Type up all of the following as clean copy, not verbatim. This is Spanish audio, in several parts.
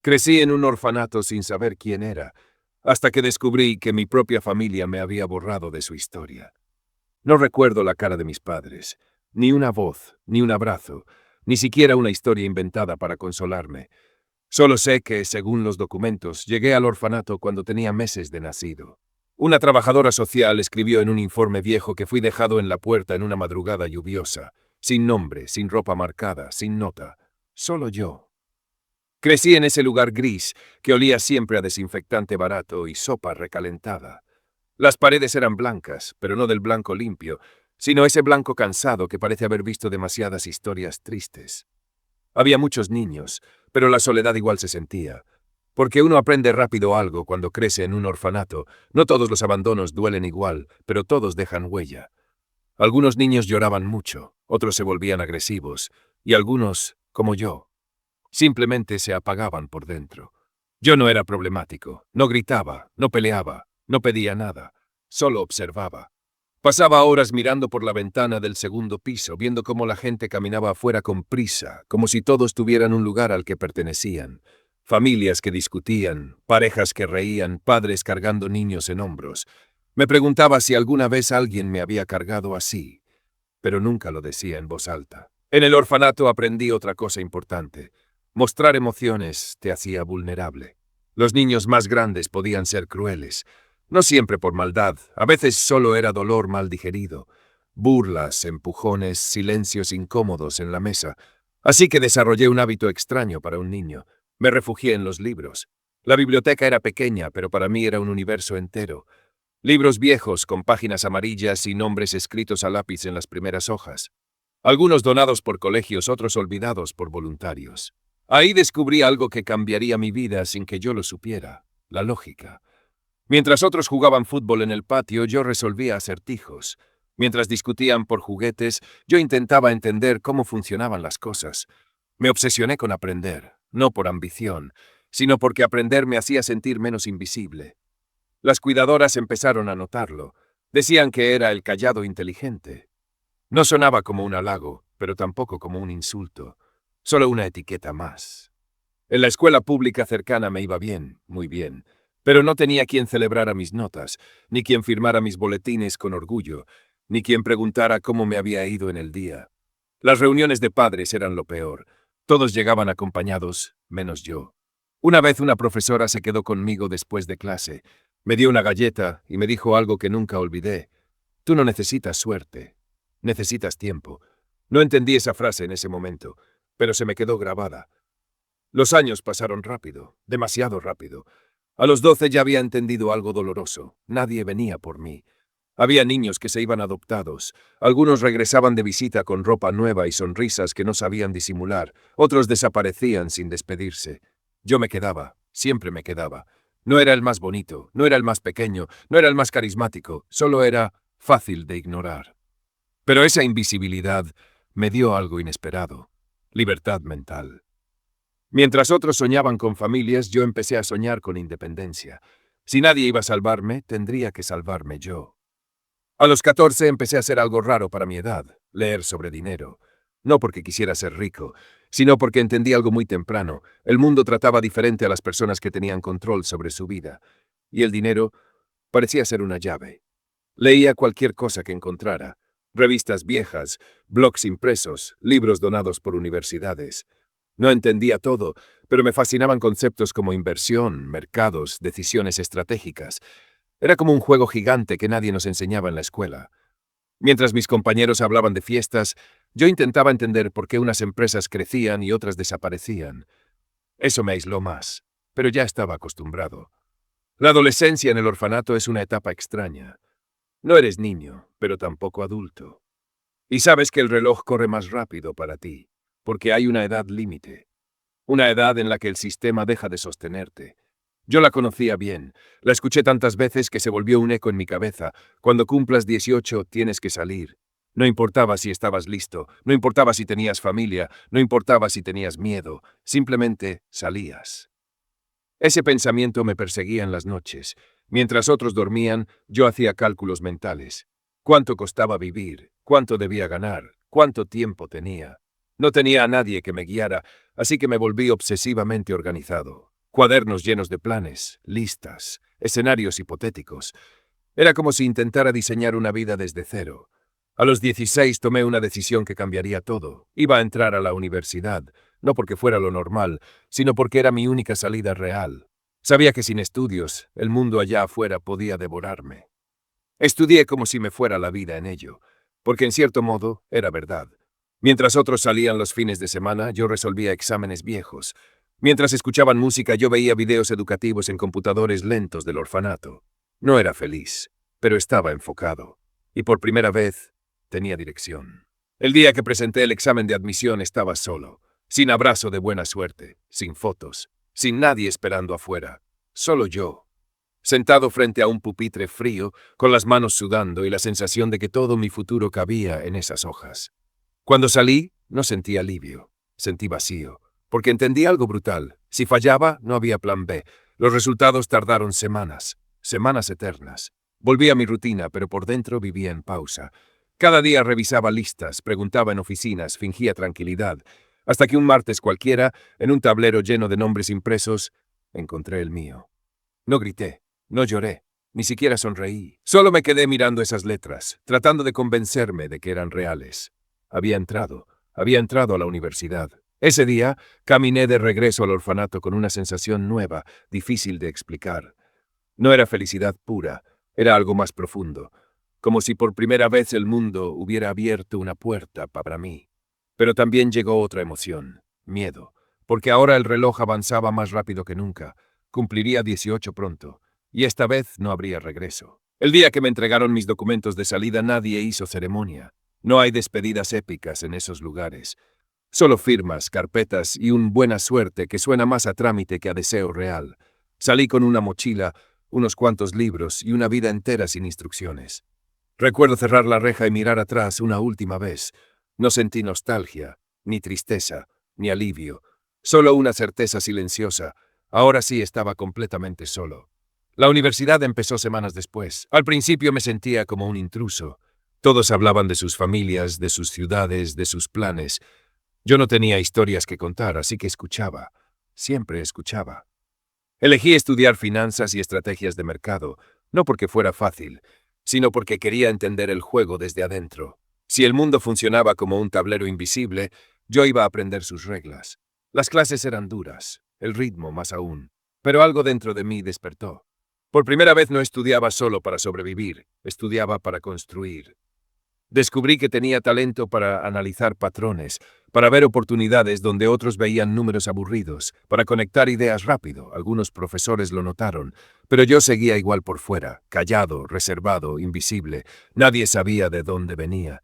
Crecí en un orfanato sin saber quién era, hasta que descubrí que mi propia familia me había borrado de su historia. No recuerdo la cara de mis padres, ni una voz, ni un abrazo, ni siquiera una historia inventada para consolarme. Solo sé que, según los documentos, llegué al orfanato cuando tenía meses de nacido. Una trabajadora social escribió en un informe viejo que fui dejado en la puerta en una madrugada lluviosa, sin nombre, sin ropa marcada, sin nota. Solo yo. Crecí en ese lugar gris que olía siempre a desinfectante barato y sopa recalentada. Las paredes eran blancas, pero no del blanco limpio, sino ese blanco cansado que parece haber visto demasiadas historias tristes. Había muchos niños, pero la soledad igual se sentía. Porque uno aprende rápido algo cuando crece en un orfanato. No todos los abandonos duelen igual, pero todos dejan huella. Algunos niños lloraban mucho, otros se volvían agresivos, y algunos, como yo, simplemente se apagaban por dentro. Yo no era problemático, no gritaba, no peleaba, no pedía nada, solo observaba. Pasaba horas mirando por la ventana del segundo piso, viendo cómo la gente caminaba afuera con prisa, como si todos tuvieran un lugar al que pertenecían. Familias que discutían, parejas que reían, padres cargando niños en hombros. Me preguntaba si alguna vez alguien me había cargado así, pero nunca lo decía en voz alta. En el orfanato aprendí otra cosa importante. Mostrar emociones te hacía vulnerable. Los niños más grandes podían ser crueles. No siempre por maldad, a veces solo era dolor mal digerido. Burlas, empujones, silencios incómodos en la mesa. Así que desarrollé un hábito extraño para un niño. Me refugié en los libros. La biblioteca era pequeña, pero para mí era un universo entero. Libros viejos con páginas amarillas y nombres escritos a lápiz en las primeras hojas. Algunos donados por colegios, otros olvidados por voluntarios. Ahí descubrí algo que cambiaría mi vida sin que yo lo supiera: la lógica. Mientras otros jugaban fútbol en el patio, yo resolvía acertijos. Mientras discutían por juguetes, yo intentaba entender cómo funcionaban las cosas. Me obsesioné con aprender, no por ambición, sino porque aprender me hacía sentir menos invisible. Las cuidadoras empezaron a notarlo. Decían que era el callado inteligente. No sonaba como un halago, pero tampoco como un insulto. Solo una etiqueta más. En la escuela pública cercana me iba bien, muy bien, pero no tenía quien celebrara mis notas, ni quien firmara mis boletines con orgullo, ni quien preguntara cómo me había ido en el día. Las reuniones de padres eran lo peor. Todos llegaban acompañados, menos yo. Una vez una profesora se quedó conmigo después de clase. Me dio una galleta y me dijo algo que nunca olvidé. Tú no necesitas suerte, necesitas tiempo. No entendí esa frase en ese momento, pero se me quedó grabada. Los años pasaron rápido, demasiado rápido. A los 12 ya había entendido algo doloroso. Nadie venía por mí. Había niños que se iban adoptados. Algunos regresaban de visita con ropa nueva y sonrisas que no sabían disimular. Otros desaparecían sin despedirse. Yo me quedaba, siempre me quedaba. No era el más bonito, no era el más pequeño, no era el más carismático, solo era fácil de ignorar. Pero esa invisibilidad me dio algo inesperado: libertad mental. Mientras otros soñaban con familias, yo empecé a soñar con independencia. Si nadie iba a salvarme, tendría que salvarme yo. A los 14 empecé a hacer algo raro para mi edad: leer sobre dinero. No porque quisiera ser rico, sino porque entendí algo muy temprano. El mundo trataba diferente a las personas que tenían control sobre su vida. Y el dinero parecía ser una llave. Leía cualquier cosa que encontrara: revistas viejas, blogs impresos, libros donados por universidades. No entendía todo, pero me fascinaban conceptos como inversión, mercados, decisiones estratégicas. Era como un juego gigante que nadie nos enseñaba en la escuela. Mientras mis compañeros hablaban de fiestas, yo intentaba entender por qué unas empresas crecían y otras desaparecían. Eso me aisló más, pero ya estaba acostumbrado. La adolescencia en el orfanato es una etapa extraña. No eres niño, pero tampoco adulto. Y sabes que el reloj corre más rápido para ti, porque hay una edad límite. Una edad en la que el sistema deja de sostenerte. Yo la conocía bien. La escuché tantas veces que se volvió un eco en mi cabeza. Cuando cumplas 18, tienes que salir. No importaba si estabas listo, no importaba si tenías familia, no importaba si tenías miedo. Simplemente salías. Ese pensamiento me perseguía en las noches. Mientras otros dormían, yo hacía cálculos mentales. ¿Cuánto costaba vivir? ¿Cuánto debía ganar? ¿Cuánto tiempo tenía? No tenía a nadie que me guiara, así que me volví obsesivamente organizado. Cuadernos llenos de planes, listas, escenarios hipotéticos. Era como si intentara diseñar una vida desde cero. A los 16 tomé una decisión que cambiaría todo. Iba a entrar a la universidad, no porque fuera lo normal, sino porque era mi única salida real. Sabía que sin estudios, el mundo allá afuera podía devorarme. Estudié como si me fuera la vida en ello, porque en cierto modo era verdad. Mientras otros salían los fines de semana, yo resolvía exámenes viejos. Mientras escuchaban música, yo veía videos educativos en computadores lentos del orfanato. No era feliz, pero estaba enfocado. Y por primera vez, tenía dirección. El día que presenté el examen de admisión estaba solo, sin abrazo de buena suerte, sin fotos, sin nadie esperando afuera. Solo yo, sentado frente a un pupitre frío, con las manos sudando y la sensación de que todo mi futuro cabía en esas hojas. Cuando salí, no sentí alivio, sentí vacío, porque entendí algo brutal. Si fallaba, no había plan B. Los resultados tardaron semanas, semanas eternas. Volví a mi rutina, pero por dentro vivía en pausa. Cada día revisaba listas, preguntaba en oficinas, fingía tranquilidad, hasta que un martes cualquiera, en un tablero lleno de nombres impresos, encontré el mío. No grité, no lloré, ni siquiera sonreí. Solo me quedé mirando esas letras, tratando de convencerme de que eran reales. Había entrado a la universidad. Ese día, caminé de regreso al orfanato con una sensación nueva, difícil de explicar. No era felicidad pura, era algo más profundo, como si por primera vez el mundo hubiera abierto una puerta para mí. Pero también llegó otra emoción, miedo, porque ahora el reloj avanzaba más rápido que nunca. Cumpliría 18 pronto, y esta vez no habría regreso. El día que me entregaron mis documentos de salida nadie hizo ceremonia. No hay despedidas épicas en esos lugares. Solo firmas, carpetas y un buena suerte que suena más a trámite que a deseo real. Salí con una mochila, unos cuantos libros y una vida entera sin instrucciones. Recuerdo cerrar la reja y mirar atrás una última vez. No sentí nostalgia, ni tristeza, ni alivio. Solo una certeza silenciosa. Ahora sí estaba completamente solo. La universidad empezó semanas después. Al principio me sentía como un intruso. Todos hablaban de sus familias, de sus ciudades, de sus planes. Yo no tenía historias que contar, así que escuchaba. Siempre escuchaba. Elegí estudiar finanzas y estrategias de mercado, no porque fuera fácil, sino porque quería entender el juego desde adentro. Si el mundo funcionaba como un tablero invisible, yo iba a aprender sus reglas. Las clases eran duras, el ritmo más aún, pero algo dentro de mí despertó. Por primera vez no estudiaba solo para sobrevivir, estudiaba para construir. Descubrí que tenía talento para analizar patrones, para ver oportunidades donde otros veían números aburridos, para conectar ideas rápido. Algunos profesores lo notaron, pero yo seguía igual por fuera, callado, reservado, invisible. Nadie sabía de dónde venía.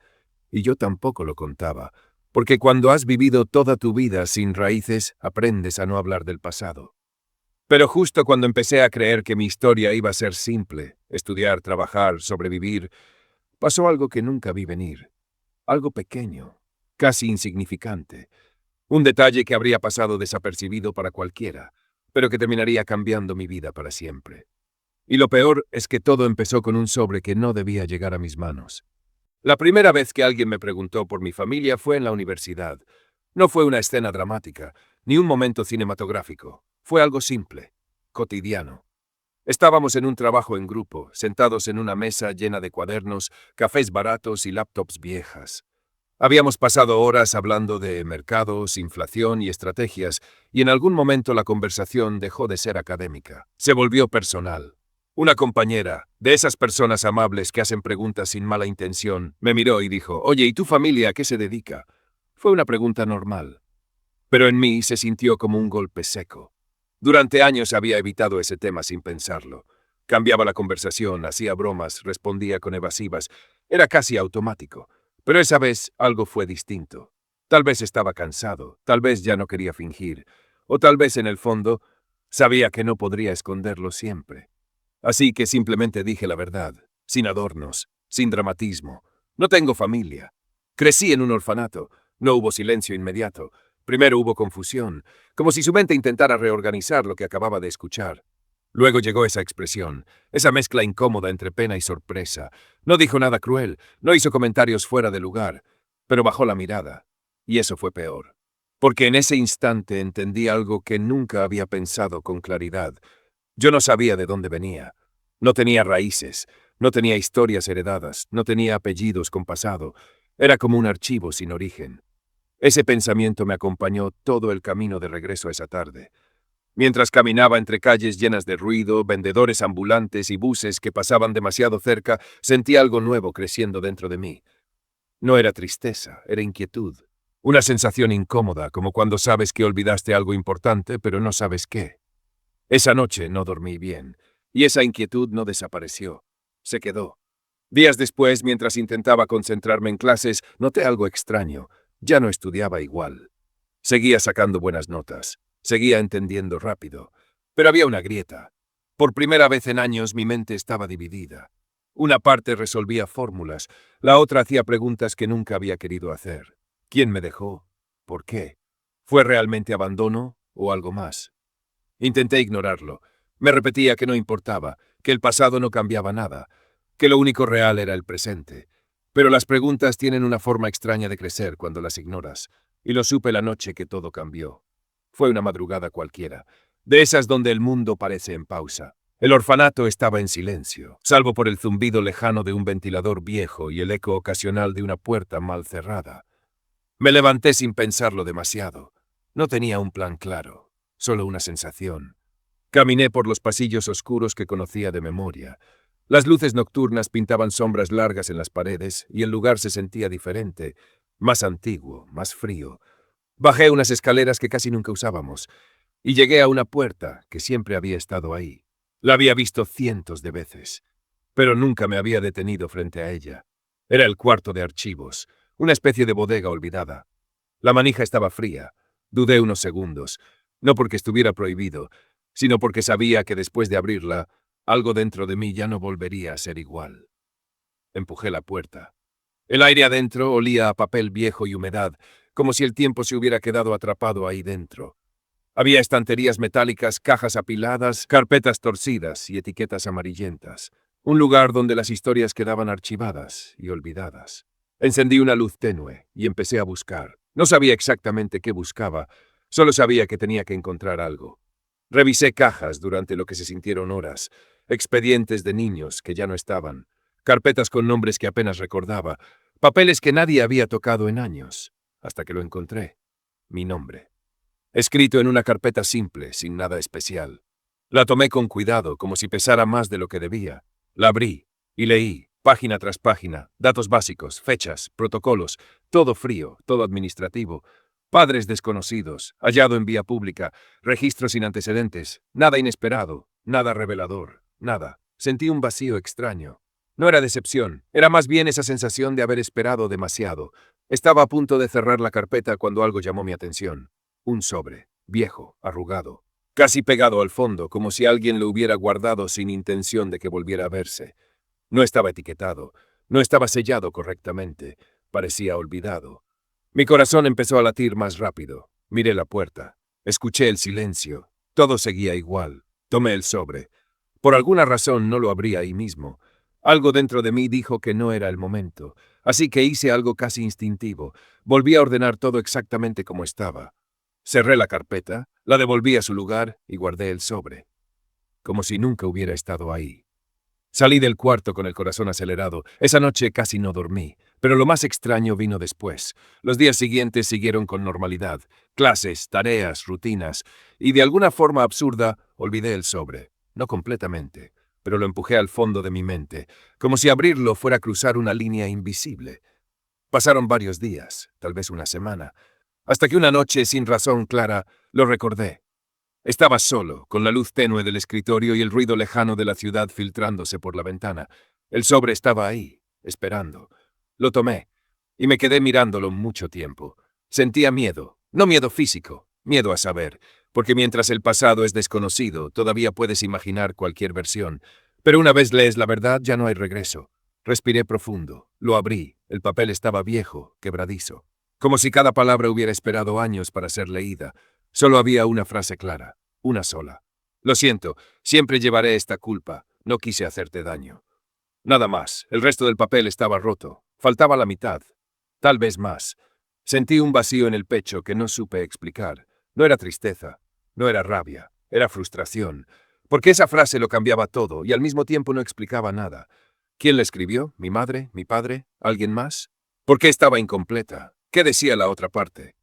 Y yo tampoco lo contaba, porque cuando has vivido toda tu vida sin raíces, aprendes a no hablar del pasado. Pero justo cuando empecé a creer que mi historia iba a ser simple, estudiar, trabajar, sobrevivir, pasó algo que nunca vi venir. Algo pequeño, casi insignificante. Un detalle que habría pasado desapercibido para cualquiera, pero que terminaría cambiando mi vida para siempre. Y lo peor es que todo empezó con un sobre que no debía llegar a mis manos. La primera vez que alguien me preguntó por mi familia fue en la universidad. No fue una escena dramática, ni un momento cinematográfico. Fue algo simple, cotidiano. Estábamos en un trabajo en grupo, sentados en una mesa llena de cuadernos, cafés baratos y laptops viejas. Habíamos pasado horas hablando de mercados, inflación y estrategias, y en algún momento la conversación dejó de ser académica. Se volvió personal. Una compañera, de esas personas amables que hacen preguntas sin mala intención, me miró y dijo: «Oye, ¿y tu familia a qué se dedica?». Fue una pregunta normal, pero en mí se sintió como un golpe seco. Durante años había evitado ese tema sin pensarlo. Cambiaba la conversación, hacía bromas, respondía con evasivas. Era casi automático. Pero esa vez algo fue distinto. Tal vez estaba cansado, tal vez ya no quería fingir, o tal vez en el fondo sabía que no podría esconderlo siempre. Así que simplemente dije la verdad, sin adornos, sin dramatismo. No tengo familia. Crecí en un orfanato. No hubo silencio inmediato. Primero hubo confusión, como si su mente intentara reorganizar lo que acababa de escuchar. Luego llegó esa expresión, esa mezcla incómoda entre pena y sorpresa. No dijo nada cruel, no hizo comentarios fuera de lugar, pero bajó la mirada. Y eso fue peor. porque en ese instante entendí algo que nunca había pensado con claridad. Yo no sabía de dónde venía. No tenía raíces, no tenía historias heredadas, no tenía apellidos con pasado. Era como un archivo sin origen. Ese pensamiento me acompañó todo el camino de regreso esa tarde. Mientras caminaba entre calles llenas de ruido, vendedores ambulantes y buses que pasaban demasiado cerca, sentí algo nuevo creciendo dentro de mí. No era tristeza, era inquietud. Una sensación incómoda, como cuando sabes que olvidaste algo importante, pero no sabes qué. Esa noche no dormí bien, y esa inquietud no desapareció. Se quedó. Días después, mientras intentaba concentrarme en clases, noté algo extraño. Ya no estudiaba igual. Seguía sacando buenas notas. Seguía entendiendo rápido. Pero había una grieta. Por primera vez en años mi mente estaba dividida. Una parte resolvía fórmulas, la otra hacía preguntas que nunca había querido hacer. ¿Quién me dejó? ¿Por qué? ¿Fue realmente abandono o algo más? Intenté ignorarlo. Me repetía que no importaba, que el pasado no cambiaba nada, que lo único real era el presente. Pero las preguntas tienen una forma extraña de crecer cuando las ignoras, y lo supe la noche que todo cambió. Fue una madrugada cualquiera, de esas donde el mundo parece en pausa. El orfanato estaba en silencio, salvo por el zumbido lejano de un ventilador viejo y el eco ocasional de una puerta mal cerrada. Me levanté sin pensarlo demasiado. No tenía un plan claro, solo una sensación. Caminé por los pasillos oscuros que conocía de memoria. Las luces nocturnas pintaban sombras largas en las paredes y el lugar se sentía diferente, más antiguo, más frío. Bajé unas escaleras que casi nunca usábamos y llegué a una puerta que siempre había estado ahí. La había visto cientos de veces, pero nunca me había detenido frente a ella. Era el cuarto de archivos, una especie de bodega olvidada. La manija estaba fría. Dudé unos segundos, no porque estuviera prohibido, sino porque sabía que después de abrirla, algo dentro de mí ya no volvería a ser igual. Empujé la puerta. El aire adentro olía a papel viejo y humedad, como si el tiempo se hubiera quedado atrapado ahí dentro. Había estanterías metálicas, cajas apiladas, carpetas torcidas y etiquetas amarillentas. Un lugar donde las historias quedaban archivadas y olvidadas. Encendí una luz tenue y empecé a buscar. No sabía exactamente qué buscaba, solo sabía que tenía que encontrar algo. Revisé cajas durante lo que se sintieron horas, expedientes de niños que ya no estaban, carpetas con nombres que apenas recordaba, papeles que nadie había tocado en años, hasta que lo encontré. Mi nombre. Escrito en una carpeta simple, sin nada especial. La tomé con cuidado, como si pesara más de lo que debía. La abrí y leí, página tras página, datos básicos, fechas, protocolos, todo frío, todo administrativo. Padres desconocidos, hallado en vía pública, registros sin antecedentes, nada inesperado, nada revelador, nada. Sentí un vacío extraño. No era decepción, era más bien esa sensación de haber esperado demasiado. Estaba a punto de cerrar la carpeta cuando algo llamó mi atención. Un sobre, viejo, arrugado, casi pegado al fondo, como si alguien lo hubiera guardado sin intención de que volviera a verse. No estaba etiquetado, no estaba sellado correctamente, parecía olvidado. Mi corazón empezó a latir más rápido. Miré la puerta. Escuché el silencio. Todo seguía igual. Tomé el sobre. Por alguna razón no lo abrí ahí mismo. Algo dentro de mí dijo que no era el momento. Así que hice algo casi instintivo. Volví a ordenar todo exactamente como estaba. Cerré la carpeta, la devolví a su lugar y guardé el sobre. Como si nunca hubiera estado ahí. Salí del cuarto con el corazón acelerado. Esa noche casi no dormí, pero lo más extraño vino después. Los días siguientes siguieron con normalidad. Clases, tareas, rutinas, y de alguna forma absurda olvidé el sobre. No completamente, pero lo empujé al fondo de mi mente, como si abrirlo fuera a cruzar una línea invisible. Pasaron varios días, tal vez una semana, hasta que una noche, sin razón clara, lo recordé. Estaba solo, con la luz tenue del escritorio y el ruido lejano de la ciudad filtrándose por la ventana. El sobre estaba ahí, esperando. Lo tomé, y me quedé mirándolo mucho tiempo. Sentía miedo, no miedo físico, miedo a saber, porque mientras el pasado es desconocido, todavía puedes imaginar cualquier versión. Pero una vez lees la verdad, ya no hay regreso. Respiré profundo, lo abrí, el papel estaba viejo, quebradizo. Como si cada palabra hubiera esperado años para ser leída. Solo había una frase clara, una sola. Lo siento, siempre llevaré esta culpa. No quise hacerte daño. Nada más, el resto del papel estaba roto. Faltaba la mitad. Tal vez más. Sentí un vacío en el pecho que no supe explicar. No era tristeza, no era rabia, era frustración, porque esa frase lo cambiaba todo y al mismo tiempo no explicaba nada. ¿Quién la escribió? ¿Mi madre? ¿Mi padre? ¿Alguien más? ¿Por qué estaba incompleta? ¿Qué decía la otra parte?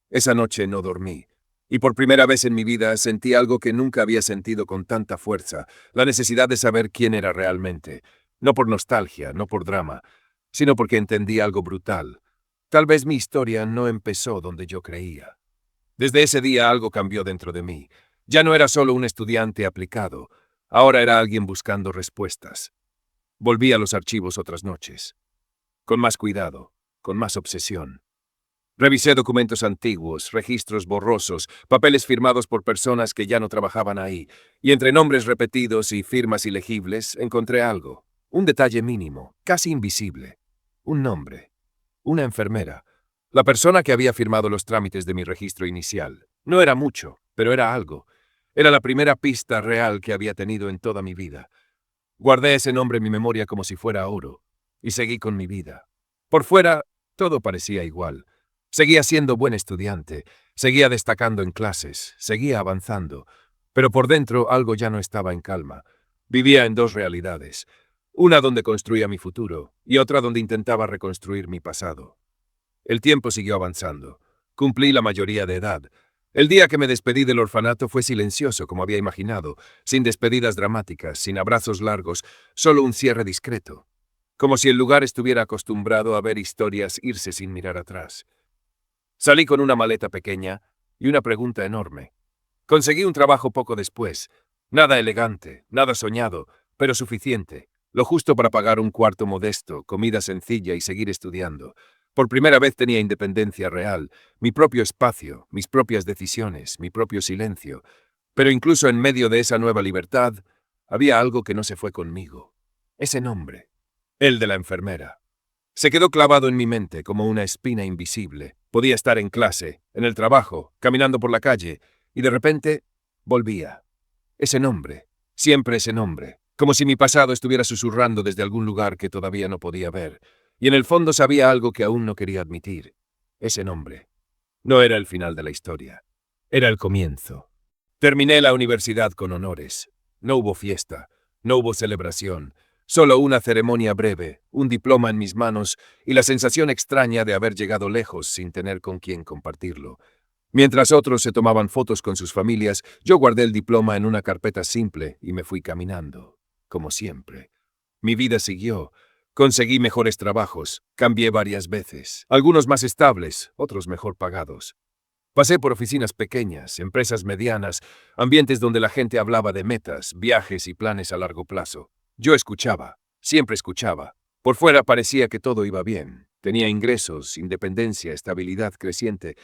Esa noche no dormí, y por primera vez en mi vida sentí algo que nunca había sentido con tanta fuerza, la necesidad de saber quién era realmente, no por nostalgia, no por drama, sino porque entendí algo brutal. Tal vez mi historia no empezó donde yo creía. Desde ese día algo cambió dentro de mí. Ya no era solo un estudiante aplicado, ahora era alguien buscando respuestas. Volví a los archivos otras noches, con más cuidado, con más obsesión. Revisé documentos antiguos, registros borrosos, papeles firmados por personas que ya no trabajaban ahí, y entre nombres repetidos y firmas ilegibles encontré algo, un detalle mínimo, casi invisible, un nombre, una enfermera, la persona que había firmado los trámites de mi registro inicial. No era mucho, pero era algo. Era la primera pista real que había tenido en toda mi vida. Guardé ese nombre en mi memoria como si fuera oro, y seguí con mi vida. Por fuera, todo parecía igual. Seguía siendo buen estudiante, seguía destacando en clases, seguía avanzando, pero por dentro algo ya no estaba en calma. Vivía en dos realidades, una donde construía mi futuro y otra donde intentaba reconstruir mi pasado. El tiempo siguió avanzando. Cumplí la mayoría de edad. El día que me despedí del orfanato fue silencioso, como había imaginado, sin despedidas dramáticas, sin abrazos largos, solo un cierre discreto, como si el lugar estuviera acostumbrado a ver historias irse sin mirar atrás. Salí con una maleta pequeña y una pregunta enorme. Conseguí un trabajo poco después. Nada elegante, nada soñado, pero suficiente. Lo justo para pagar un cuarto modesto, comida sencilla y seguir estudiando. Por primera vez tenía independencia real, mi propio espacio, mis propias decisiones, mi propio silencio. Pero incluso en medio de esa nueva libertad, había algo que no se fue conmigo. Ese nombre, el de la enfermera. Se quedó clavado en mi mente como una espina invisible. Podía estar en clase, en el trabajo, caminando por la calle, y de repente volvía. Ese nombre, siempre ese nombre, como si mi pasado estuviera susurrando desde algún lugar que todavía no podía ver, y en el fondo sabía algo que aún no quería admitir. Ese nombre. No era el final de la historia, era el comienzo. Terminé la universidad con honores. No hubo fiesta, no hubo celebración. Solo una ceremonia breve, un diploma en mis manos y la sensación extraña de haber llegado lejos sin tener con quién compartirlo. Mientras otros se tomaban fotos con sus familias, yo guardé el diploma en una carpeta simple y me fui caminando, como siempre. Mi vida siguió. Conseguí mejores trabajos, cambié varias veces, algunos más estables, otros mejor pagados. Pasé por oficinas pequeñas, empresas medianas, ambientes donde la gente hablaba de metas, viajes y planes a largo plazo. Yo escuchaba, siempre escuchaba. Por fuera parecía que todo iba bien. Tenía ingresos, independencia, estabilidad creciente.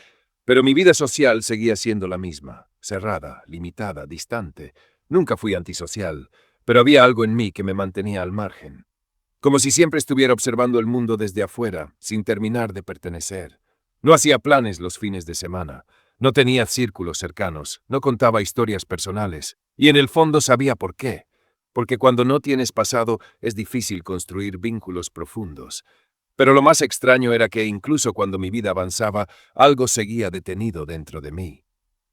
Pero mi vida social seguía siendo la misma, cerrada, limitada, distante. Nunca fui antisocial, pero había algo en mí que me mantenía al margen. Como si siempre estuviera observando el mundo desde afuera, sin terminar de pertenecer. No hacía planes los fines de semana. No tenía círculos cercanos, no contaba historias personales. Y en el fondo sabía por qué. Porque cuando no tienes pasado es difícil construir vínculos profundos. Pero lo más extraño era que incluso cuando mi vida avanzaba, algo seguía detenido dentro de mí.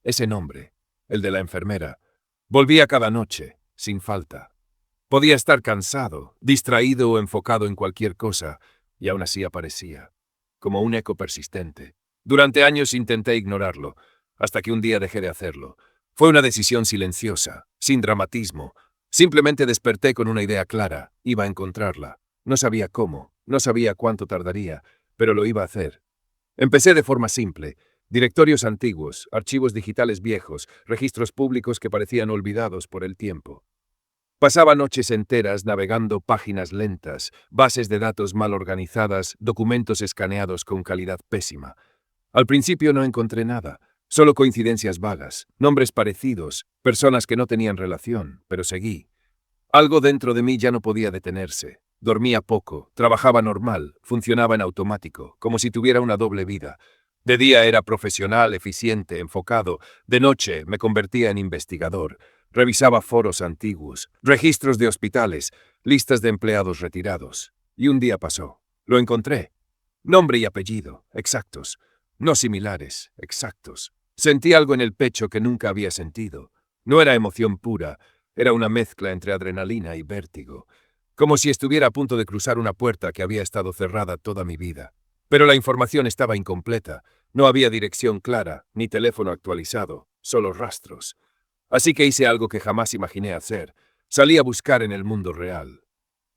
Ese nombre, el de la enfermera, volvía cada noche, sin falta. Podía estar cansado, distraído o enfocado en cualquier cosa, y aún así aparecía, como un eco persistente. Durante años intenté ignorarlo, hasta que un día dejé de hacerlo. Fue una decisión silenciosa, sin dramatismo. Simplemente desperté con una idea clara, iba a encontrarla. No sabía cómo, no sabía cuánto tardaría, pero lo iba a hacer. Empecé de forma simple. Directorios antiguos, archivos digitales viejos, registros públicos que parecían olvidados por el tiempo. Pasaba noches enteras navegando páginas lentas, bases de datos mal organizadas, documentos escaneados con calidad pésima. Al principio no encontré nada, solo coincidencias vagas, nombres parecidos, personas que no tenían relación, pero seguí. Algo dentro de mí ya no podía detenerse. Dormía poco, trabajaba normal, funcionaba en automático, como si tuviera una doble vida. De día era profesional, eficiente, enfocado. De noche me convertía en investigador. Revisaba foros antiguos, registros de hospitales, listas de empleados retirados. Y un día pasó. Lo encontré. Nombre y apellido, exactos. No similares, exactos. Sentí algo en el pecho que nunca había sentido. No era emoción pura, era una mezcla entre adrenalina y vértigo, como si estuviera a punto de cruzar una puerta que había estado cerrada toda mi vida. Pero la información estaba incompleta, no había dirección clara, ni teléfono actualizado, solo rastros. Así que hice algo que jamás imaginé hacer. Salí a buscar en el mundo real.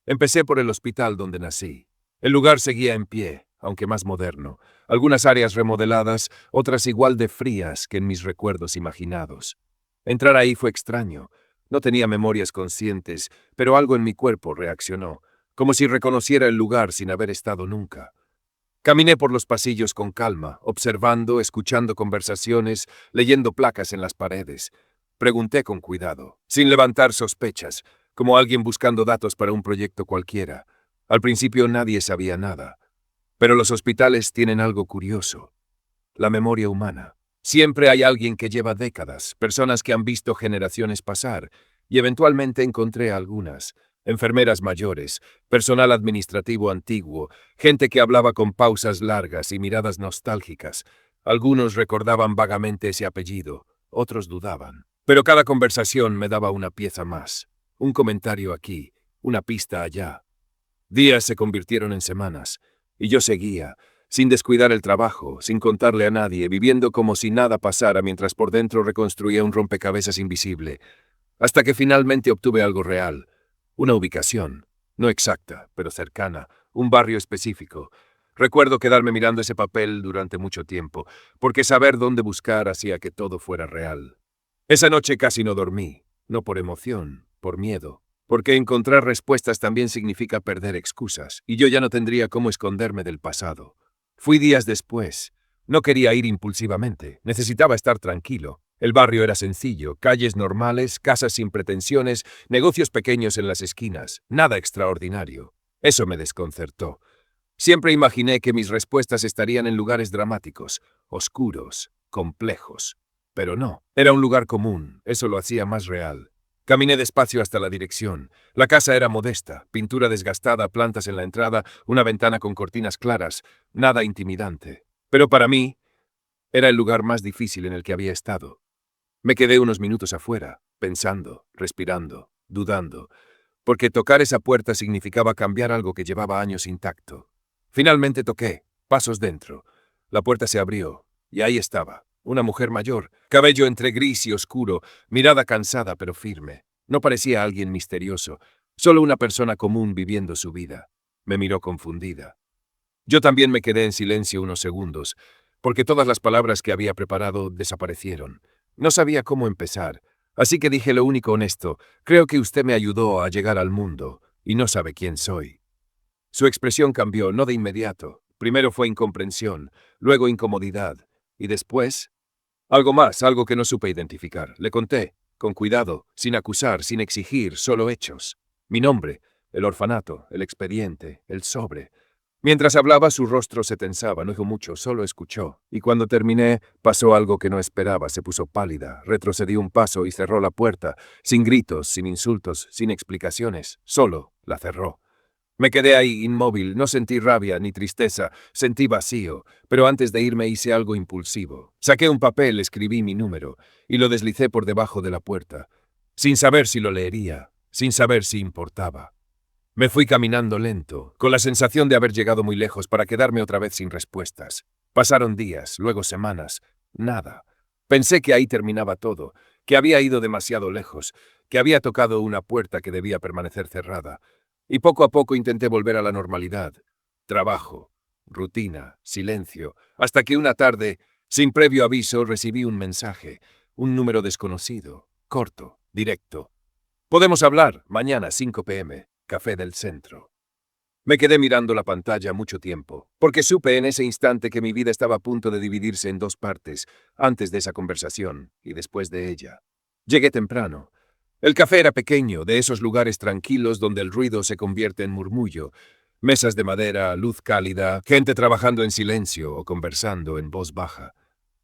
Empecé por el hospital donde nací. El lugar seguía en pie, aunque más moderno. Algunas áreas remodeladas, otras igual de frías que en mis recuerdos imaginados. Entrar ahí fue extraño. No tenía memorias conscientes, pero algo en mi cuerpo reaccionó, como si reconociera el lugar sin haber estado nunca. Caminé por los pasillos con calma, observando, escuchando conversaciones, leyendo placas en las paredes. Pregunté con cuidado, sin levantar sospechas, como alguien buscando datos para un proyecto cualquiera. Al principio nadie sabía nada. Pero los hospitales tienen algo curioso: la memoria humana. Siempre hay alguien que lleva décadas, personas que han visto generaciones pasar, y eventualmente encontré algunas. Enfermeras mayores, personal administrativo antiguo, gente que hablaba con pausas largas y miradas nostálgicas. Algunos recordaban vagamente ese apellido, otros dudaban. Pero cada conversación me daba una pieza más. Un comentario aquí, una pista allá. Días se convirtieron en semanas, y yo seguía, sin descuidar el trabajo, sin contarle a nadie, viviendo como si nada pasara mientras por dentro reconstruía un rompecabezas invisible, hasta que finalmente obtuve algo real, una ubicación, no exacta, pero cercana, un barrio específico. Recuerdo quedarme mirando ese papel durante mucho tiempo, porque saber dónde buscar hacía que todo fuera real. Esa noche casi no dormí, no por emoción, por miedo. Porque encontrar respuestas también significa perder excusas, y yo ya no tendría cómo esconderme del pasado. Fui días después. No quería ir impulsivamente, necesitaba estar tranquilo. El barrio era sencillo, calles normales, casas sin pretensiones, negocios pequeños en las esquinas, nada extraordinario. Eso me desconcertó. Siempre imaginé que mis respuestas estarían en lugares dramáticos, oscuros, complejos. Pero no, era un lugar común, eso lo hacía más real. Caminé despacio hasta la dirección. La casa era modesta, pintura desgastada, plantas en la entrada, una ventana con cortinas claras, nada intimidante. Pero para mí, era el lugar más difícil en el que había estado. Me quedé unos minutos afuera, pensando, respirando, dudando, porque tocar esa puerta significaba cambiar algo que llevaba años intacto. Finalmente toqué, pasos dentro. La puerta se abrió, y ahí estaba. Una mujer mayor, cabello entre gris y oscuro, mirada cansada pero firme. No parecía alguien misterioso, solo una persona común viviendo su vida. Me miró confundida. Yo también me quedé en silencio unos segundos, porque todas las palabras que había preparado desaparecieron. No sabía cómo empezar, así que dije lo único honesto: creo que usted me ayudó a llegar al mundo, y no sabe quién soy. Su expresión cambió, no de inmediato. Primero fue incomprensión, luego incomodidad, y después algo más, algo que no supe identificar. Le conté, con cuidado, sin acusar, sin exigir, solo hechos. Mi nombre, el orfanato, el expediente, el sobre. Mientras hablaba, su rostro se tensaba, no dijo mucho, solo escuchó. Y cuando terminé, pasó algo que no esperaba, se puso pálida, retrocedió un paso y cerró la puerta, sin gritos, sin insultos, sin explicaciones, solo la cerró. Me quedé ahí, inmóvil, no sentí rabia ni tristeza, sentí vacío, pero antes de irme hice algo impulsivo. Saqué un papel, escribí mi número, y lo deslicé por debajo de la puerta, sin saber si lo leería, sin saber si importaba. Me fui caminando lento, con la sensación de haber llegado muy lejos para quedarme otra vez sin respuestas. Pasaron días, luego semanas, nada. Pensé que ahí terminaba todo, que había ido demasiado lejos, que había tocado una puerta que debía permanecer cerrada. Y poco a poco intenté volver a la normalidad. Trabajo, rutina, silencio, hasta que una tarde, sin previo aviso, recibí un mensaje, un número desconocido, corto, directo. Podemos hablar mañana 5 p.m., Café del Centro. Me quedé mirando la pantalla mucho tiempo, porque supe en ese instante que mi vida estaba a punto de dividirse en dos partes, antes de esa conversación y después de ella. Llegué temprano. El café era pequeño, de esos lugares tranquilos donde el ruido se convierte en murmullo. Mesas de madera, luz cálida, gente trabajando en silencio o conversando en voz baja.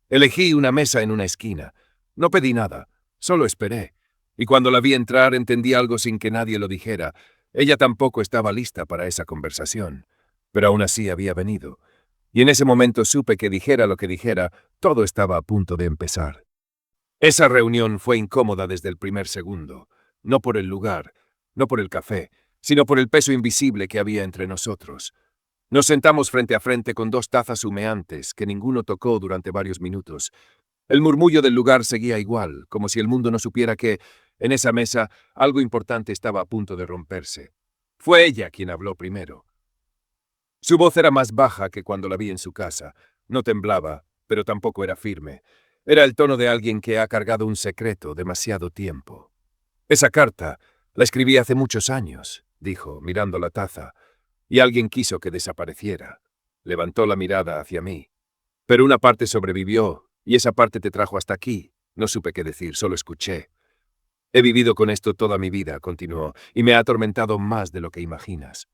Elegí una mesa en una esquina. No pedí nada, solo esperé. Y cuando la vi entrar entendí algo sin que nadie lo dijera. Ella tampoco estaba lista para esa conversación, pero aún así había venido. Y en ese momento supe que dijera lo que dijera, todo estaba a punto de empezar. Esa reunión fue incómoda desde el primer segundo, no por el lugar, no por el café, sino por el peso invisible que había entre nosotros. Nos sentamos frente a frente con dos tazas humeantes que ninguno tocó durante varios minutos. El murmullo del lugar seguía igual, como si el mundo no supiera que, en esa mesa, algo importante estaba a punto de romperse. Fue ella quien habló primero. Su voz era más baja que cuando la vi en su casa. No temblaba, pero tampoco era firme. Era el tono de alguien que ha cargado un secreto demasiado tiempo. Esa carta la escribí hace muchos años, dijo, mirando la taza, y alguien quiso que desapareciera. Levantó la mirada hacia mí. Pero una parte sobrevivió, y esa parte te trajo hasta aquí. No supe qué decir, solo escuché. He vivido con esto toda mi vida, continuó, y me ha atormentado más de lo que imaginas.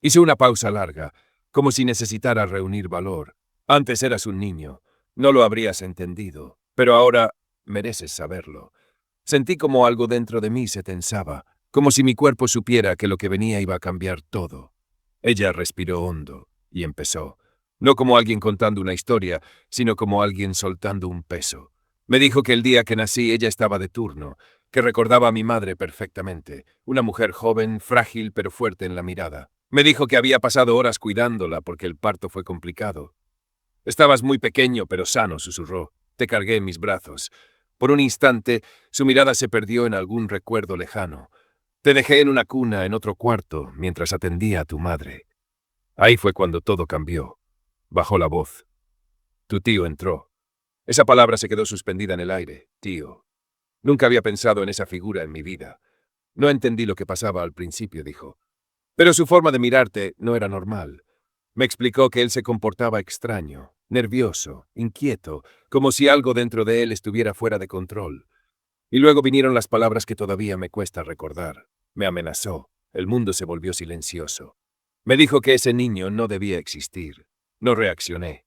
Hice una pausa larga, como si necesitara reunir valor. Antes eras un niño, no lo habrías entendido, pero ahora mereces saberlo. Sentí como algo dentro de mí se tensaba, como si mi cuerpo supiera que lo que venía iba a cambiar todo. Ella respiró hondo y empezó, no como alguien contando una historia, sino como alguien soltando un peso. Me dijo que el día que nací ella estaba de turno, que recordaba a mi madre perfectamente, una mujer joven, frágil pero fuerte en la mirada. Me dijo que había pasado horas cuidándola porque el parto fue complicado. Estabas muy pequeño pero sano, susurró. Te cargué en mis brazos. Por un instante, su mirada se perdió en algún recuerdo lejano. Te dejé en una cuna en otro cuarto mientras atendía a tu madre. Ahí fue cuando todo cambió. Bajó la voz. Tu tío entró. Esa palabra se quedó suspendida en el aire. Tío. Nunca había pensado en esa figura en mi vida. No entendí lo que pasaba al principio, dijo. Pero su forma de mirarte no era normal. Me explicó que él se comportaba extraño, nervioso, inquieto, como si algo dentro de él estuviera fuera de control. Y luego vinieron las palabras que todavía me cuesta recordar. Me amenazó. El mundo se volvió silencioso. Me dijo que ese niño no debía existir. No reaccioné.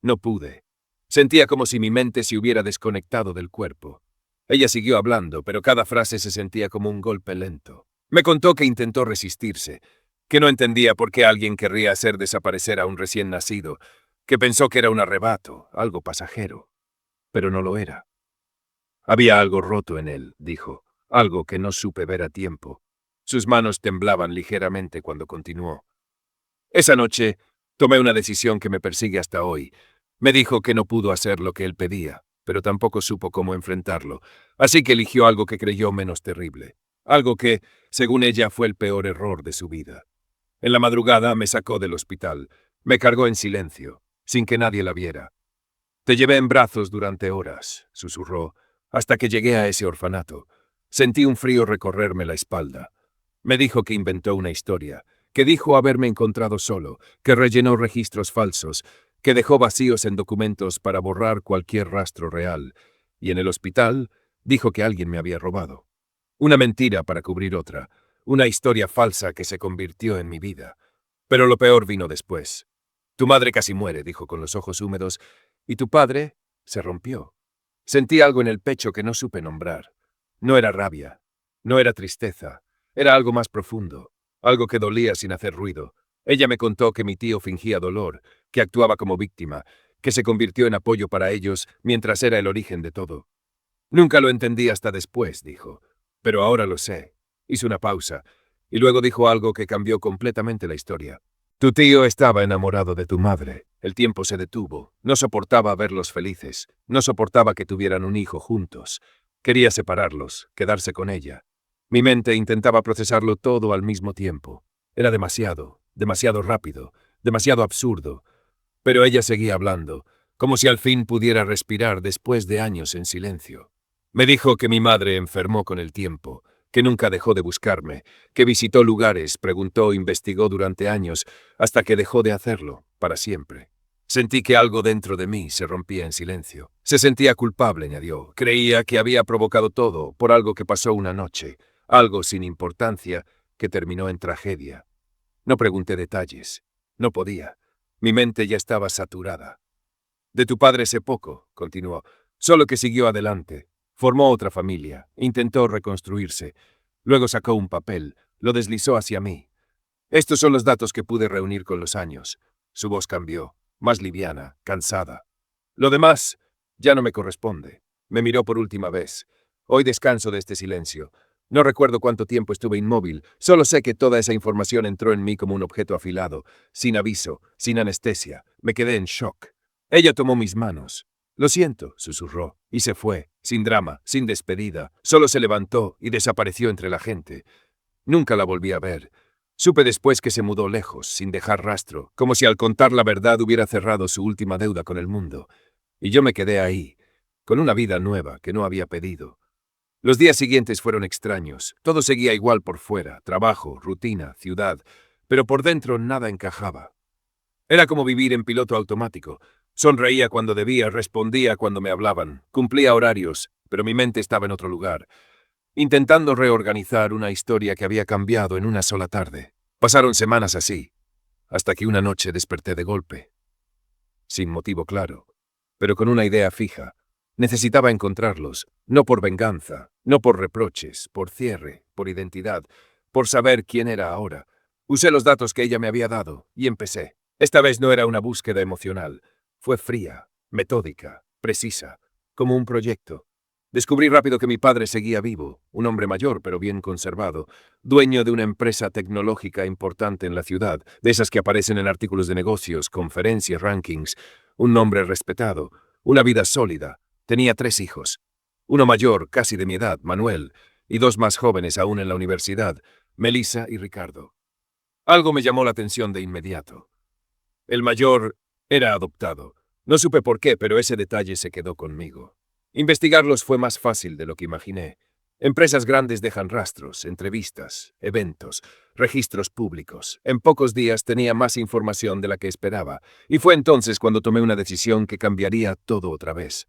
No pude. Sentía como si mi mente se hubiera desconectado del cuerpo. Ella siguió hablando, pero cada frase se sentía como un golpe lento. Me contó que intentó resistirse, que no entendía por qué alguien querría hacer desaparecer a un recién nacido, que pensó que era un arrebato, algo pasajero. Pero no lo era. Había algo roto en él, dijo, algo que no supe ver a tiempo. Sus manos temblaban ligeramente cuando continuó. Esa noche tomé una decisión que me persigue hasta hoy. Me dijo que no pudo hacer lo que él pedía, pero tampoco supo cómo enfrentarlo, así que eligió algo que creyó menos terrible. Algo que, según ella, fue el peor error de su vida. En la madrugada me sacó del hospital. Me cargó en silencio, sin que nadie la viera. Te llevé en brazos durante horas, susurró, hasta que llegué a ese orfanato. Sentí un frío recorrerme la espalda. Me dijo que inventó una historia, que dijo haberme encontrado solo, que rellenó registros falsos, que dejó vacíos en documentos para borrar cualquier rastro real, y en el hospital dijo que alguien me había robado. Una mentira para cubrir otra, una historia falsa que se convirtió en mi vida. Pero lo peor vino después. Tu madre casi muere, dijo con los ojos húmedos, y tu padre se rompió. Sentí algo en el pecho que no supe nombrar. No era rabia, no era tristeza, era algo más profundo, algo que dolía sin hacer ruido. Ella me contó que mi tío fingía dolor, que actuaba como víctima, que se convirtió en apoyo para ellos mientras era el origen de todo. Nunca lo entendí hasta después, dijo, pero ahora lo sé. Hizo una pausa, y luego dijo algo que cambió completamente la historia. Tu tío estaba enamorado de tu madre. El tiempo se detuvo. No soportaba verlos felices. No soportaba que tuvieran un hijo juntos. Quería separarlos, quedarse con ella. Mi mente intentaba procesarlo todo al mismo tiempo. Era demasiado, demasiado rápido, demasiado absurdo. Pero ella seguía hablando, como si al fin pudiera respirar después de años en silencio. Me dijo que mi madre enfermó con el tiempo, que nunca dejó de buscarme, que visitó lugares, preguntó, investigó durante años, hasta que dejó de hacerlo, para siempre. Sentí que algo dentro de mí se rompía en silencio. Se sentía culpable, añadió. Creía que había provocado todo por algo que pasó una noche, algo sin importancia que terminó en tragedia. No pregunté detalles. No podía. Mi mente ya estaba saturada. De tu padre sé poco, continuó, solo que siguió adelante. Formó otra familia, intentó reconstruirse. Luego sacó un papel, lo deslizó hacia mí. Estos son los datos que pude reunir con los años. Su voz cambió. más liviana, cansada. Lo demás ya no me corresponde. Me miró por última vez. Hoy descanso de este silencio. No recuerdo cuánto tiempo estuve inmóvil, solo sé que toda esa información entró en mí como un objeto afilado, sin aviso, sin anestesia. Me quedé en shock. Ella tomó mis manos. Lo siento, susurró, y se fue, sin drama, sin despedida. Solo se levantó y desapareció entre la gente. Nunca la volví a ver. Supe después que se mudó lejos, sin dejar rastro, como si al contar la verdad hubiera cerrado su última deuda con el mundo. Y yo me quedé ahí, con una vida nueva que no había pedido. Los días siguientes fueron extraños. Todo seguía igual por fuera, trabajo, rutina, ciudad, pero por dentro nada encajaba. Era como vivir en piloto automático. Sonreía cuando debía, respondía cuando me hablaban, cumplía horarios, pero mi mente estaba en otro lugar, intentando reorganizar una historia que había cambiado en una sola tarde. Pasaron semanas así, hasta que una noche desperté de golpe. Sin motivo claro, pero con una idea fija. Necesitaba encontrarlos, no por venganza, no por reproches, por cierre, por identidad, por saber quién era ahora. Usé los datos que ella me había dado y empecé. Esta vez no era una búsqueda emocional. Fue fría, metódica, precisa, como un proyecto. Descubrí rápido que mi padre seguía vivo, un hombre mayor pero bien conservado, dueño de una empresa tecnológica importante en la ciudad, de esas que aparecen en artículos de negocios, conferencias, rankings, un nombre respetado, una vida sólida. Tenía 3 hijos, uno mayor, casi de mi edad, Manuel, y 2 más jóvenes aún en la universidad, Melissa y Ricardo. Algo me llamó la atención de inmediato. El mayor era adoptado. No supe por qué, pero ese detalle se quedó conmigo. Investigarlos fue más fácil de lo que imaginé. Empresas grandes dejan rastros, entrevistas, eventos, registros públicos. En pocos días tenía más información de la que esperaba, y fue entonces cuando tomé una decisión que cambiaría todo otra vez.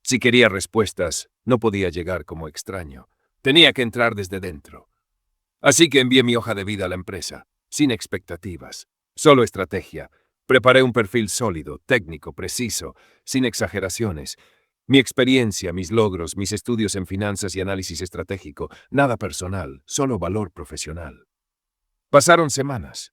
Si quería respuestas, no podía llegar como extraño. Tenía que entrar desde dentro. Así que envié mi hoja de vida a la empresa, sin expectativas, solo estrategia. Preparé un perfil sólido, técnico, preciso, sin exageraciones. Mi experiencia, mis logros, mis estudios en finanzas y análisis estratégico, nada personal, solo valor profesional. Pasaron semanas,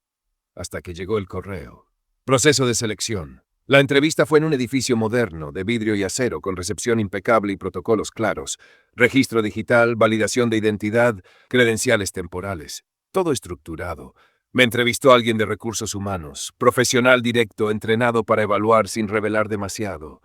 hasta que llegó el correo. Proceso de selección. La entrevista fue en un edificio moderno, de vidrio y acero, con recepción impecable y protocolos claros. Registro digital, validación de identidad, credenciales temporales. Todo estructurado. Me entrevistó alguien de recursos humanos, profesional directo, entrenado para evaluar sin revelar demasiado.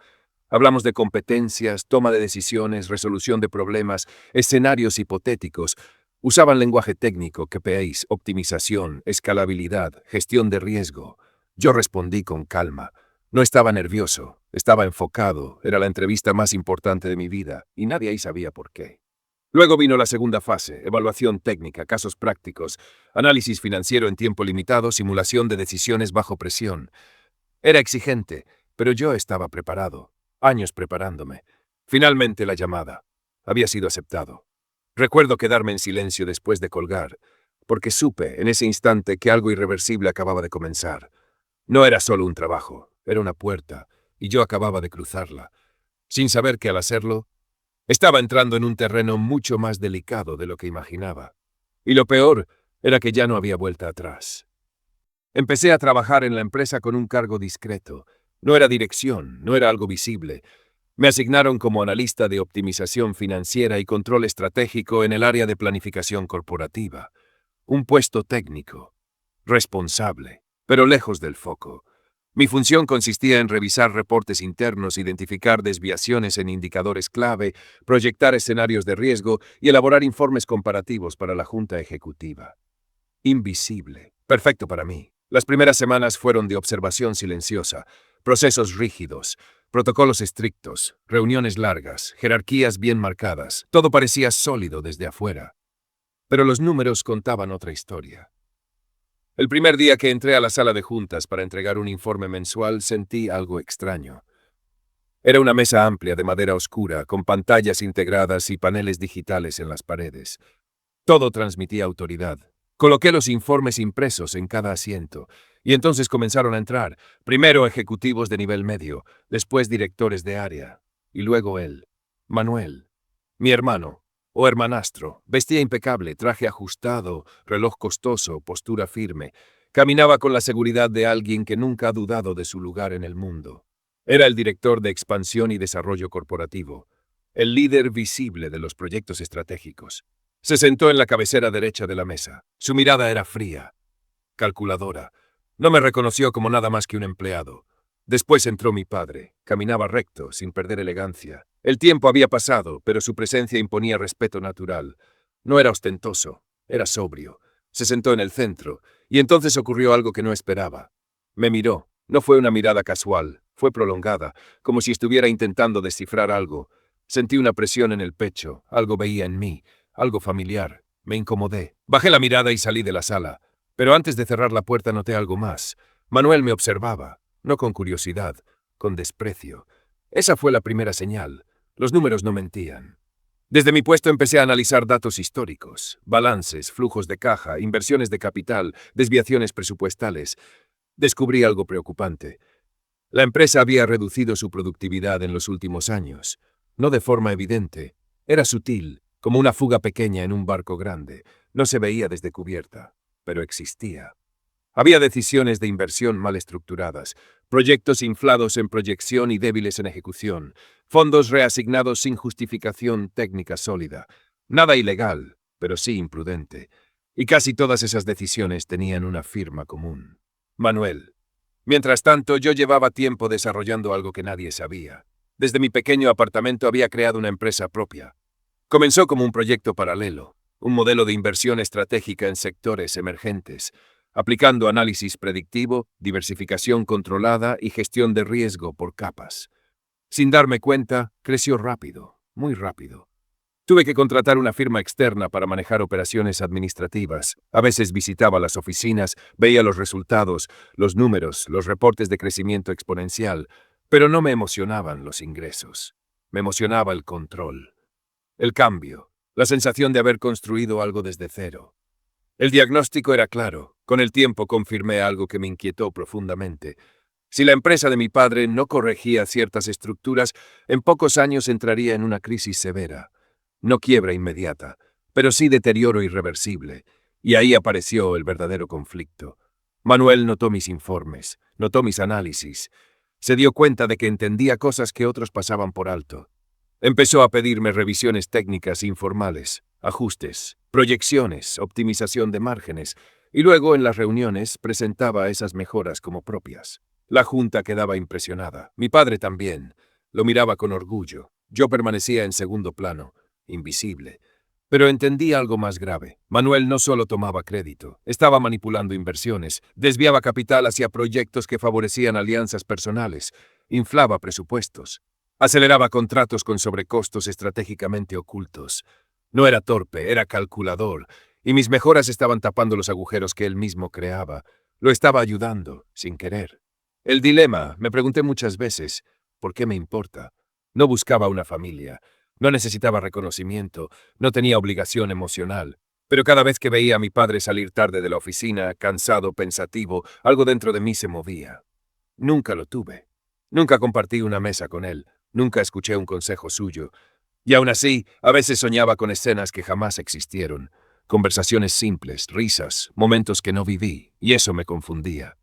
Hablamos de competencias, toma de decisiones, resolución de problemas, escenarios hipotéticos. Usaban lenguaje técnico, KPIs, optimización, escalabilidad, gestión de riesgo. Yo respondí con calma. No estaba nervioso, estaba enfocado, era la entrevista más importante de mi vida, y nadie ahí sabía por qué. Luego vino la segunda fase, evaluación técnica, casos prácticos, análisis financiero en tiempo limitado, simulación de decisiones bajo presión. Era exigente, pero yo estaba preparado, años preparándome. Finalmente la llamada. Había sido aceptado. Recuerdo quedarme en silencio después de colgar, porque supe en ese instante que algo irreversible acababa de comenzar. No era solo un trabajo, era una puerta, y yo acababa de cruzarla, sin saber que al hacerlo, estaba entrando en un terreno mucho más delicado de lo que imaginaba. Y lo peor era que ya no había vuelta atrás. Empecé a trabajar en la empresa con un cargo discreto. No era dirección, no era algo visible. Me asignaron como analista de optimización financiera y control estratégico en el área de planificación corporativa. Un puesto técnico, responsable, pero lejos del foco. Mi función consistía en revisar reportes internos, identificar desviaciones en indicadores clave, proyectar escenarios de riesgo y elaborar informes comparativos para la junta ejecutiva. Invisible. Perfecto para mí. Las primeras semanas fueron de observación silenciosa, procesos rígidos, protocolos estrictos, reuniones largas, jerarquías bien marcadas. Todo parecía sólido desde afuera. Pero los números contaban otra historia. El primer día que entré a la sala de juntas para entregar un informe mensual sentí algo extraño. Era una mesa amplia de madera oscura, con pantallas integradas y paneles digitales en las paredes. Todo transmitía autoridad. Coloqué los informes impresos en cada asiento, y entonces comenzaron a entrar, primero ejecutivos de nivel medio, después directores de área, y luego él, Manuel, mi hermano, o hermanastro. Vestía impecable, traje ajustado, reloj costoso, postura firme, Caminaba con la seguridad de alguien que nunca ha dudado de su lugar en el mundo. Era el director de expansión y desarrollo corporativo, el líder visible de los proyectos estratégicos. Se sentó en la cabecera derecha de la mesa. Su mirada era fría, calculadora. No me reconoció como nada más que un empleado. Después entró mi padre. Caminaba recto, sin perder elegancia. El tiempo había pasado, pero su presencia imponía respeto natural. No era ostentoso, era sobrio. Se sentó en el centro, y entonces ocurrió algo que no esperaba. Me miró. No fue una mirada casual, fue prolongada, como si estuviera intentando descifrar algo. Sentí una presión en el pecho, algo veía en mí, algo familiar. Me incomodé. Bajé la mirada y salí de la sala. Pero antes de cerrar la puerta noté algo más. Manuel me observaba, no con curiosidad, con desprecio. Esa fue la primera señal. Los números no mentían. Desde mi puesto empecé a analizar datos históricos, balances, flujos de caja, inversiones de capital, desviaciones presupuestales. Descubrí algo preocupante. La empresa había reducido su productividad en los últimos años. No de forma evidente. Era sutil, como una fuga pequeña en un barco grande. No se veía desde cubierta, pero existía. Había decisiones de inversión mal estructuradas, proyectos inflados en proyección y débiles en ejecución, fondos reasignados sin justificación técnica sólida. Nada ilegal, pero sí imprudente. Y casi todas esas decisiones tenían una firma común. Manuel. Mientras tanto, yo llevaba tiempo desarrollando algo que nadie sabía. Desde mi pequeño apartamento había creado una empresa propia. Comenzó como un proyecto paralelo, un modelo de inversión estratégica en sectores emergentes, aplicando análisis predictivo, diversificación controlada y gestión de riesgo por capas. Sin darme cuenta, creció rápido, muy rápido. Tuve que contratar una firma externa para manejar operaciones administrativas. A veces visitaba las oficinas, veía los resultados, los números, los reportes de crecimiento exponencial, pero no me emocionaban los ingresos. Me emocionaba el control, el cambio, la sensación de haber construido algo desde cero. El diagnóstico era claro. Con el tiempo confirmé algo que me inquietó profundamente. Si la empresa de mi padre no corregía ciertas estructuras, en pocos años entraría en una crisis severa. No quiebra inmediata, pero sí deterioro irreversible. Y ahí apareció el verdadero conflicto. Manuel notó mis informes, notó mis análisis. Se dio cuenta de que entendía cosas que otros pasaban por alto. Empezó a pedirme revisiones técnicas informales, ajustes, proyecciones, optimización de márgenes, y luego en las reuniones presentaba esas mejoras como propias. La junta quedaba impresionada. Mi padre también. Lo miraba con orgullo. Yo permanecía en segundo plano, invisible. Pero entendí algo más grave. Manuel no solo tomaba crédito, estaba manipulando inversiones, desviaba capital hacia proyectos que favorecían alianzas personales, inflaba presupuestos, aceleraba contratos con sobrecostos estratégicamente ocultos. No era torpe, era calculador, y mis mejoras estaban tapando los agujeros que él mismo creaba. Lo estaba ayudando, sin querer. El dilema, me pregunté muchas veces, ¿por qué me importa? No buscaba una familia. No necesitaba reconocimiento, no tenía obligación emocional, pero cada vez que veía a mi padre salir tarde de la oficina, cansado, pensativo, algo dentro de mí se movía. Nunca lo tuve. Nunca compartí una mesa con él, nunca escuché un consejo suyo, y aún así, a veces soñaba con escenas que jamás existieron, conversaciones simples, risas, momentos que no viví, y eso me confundía.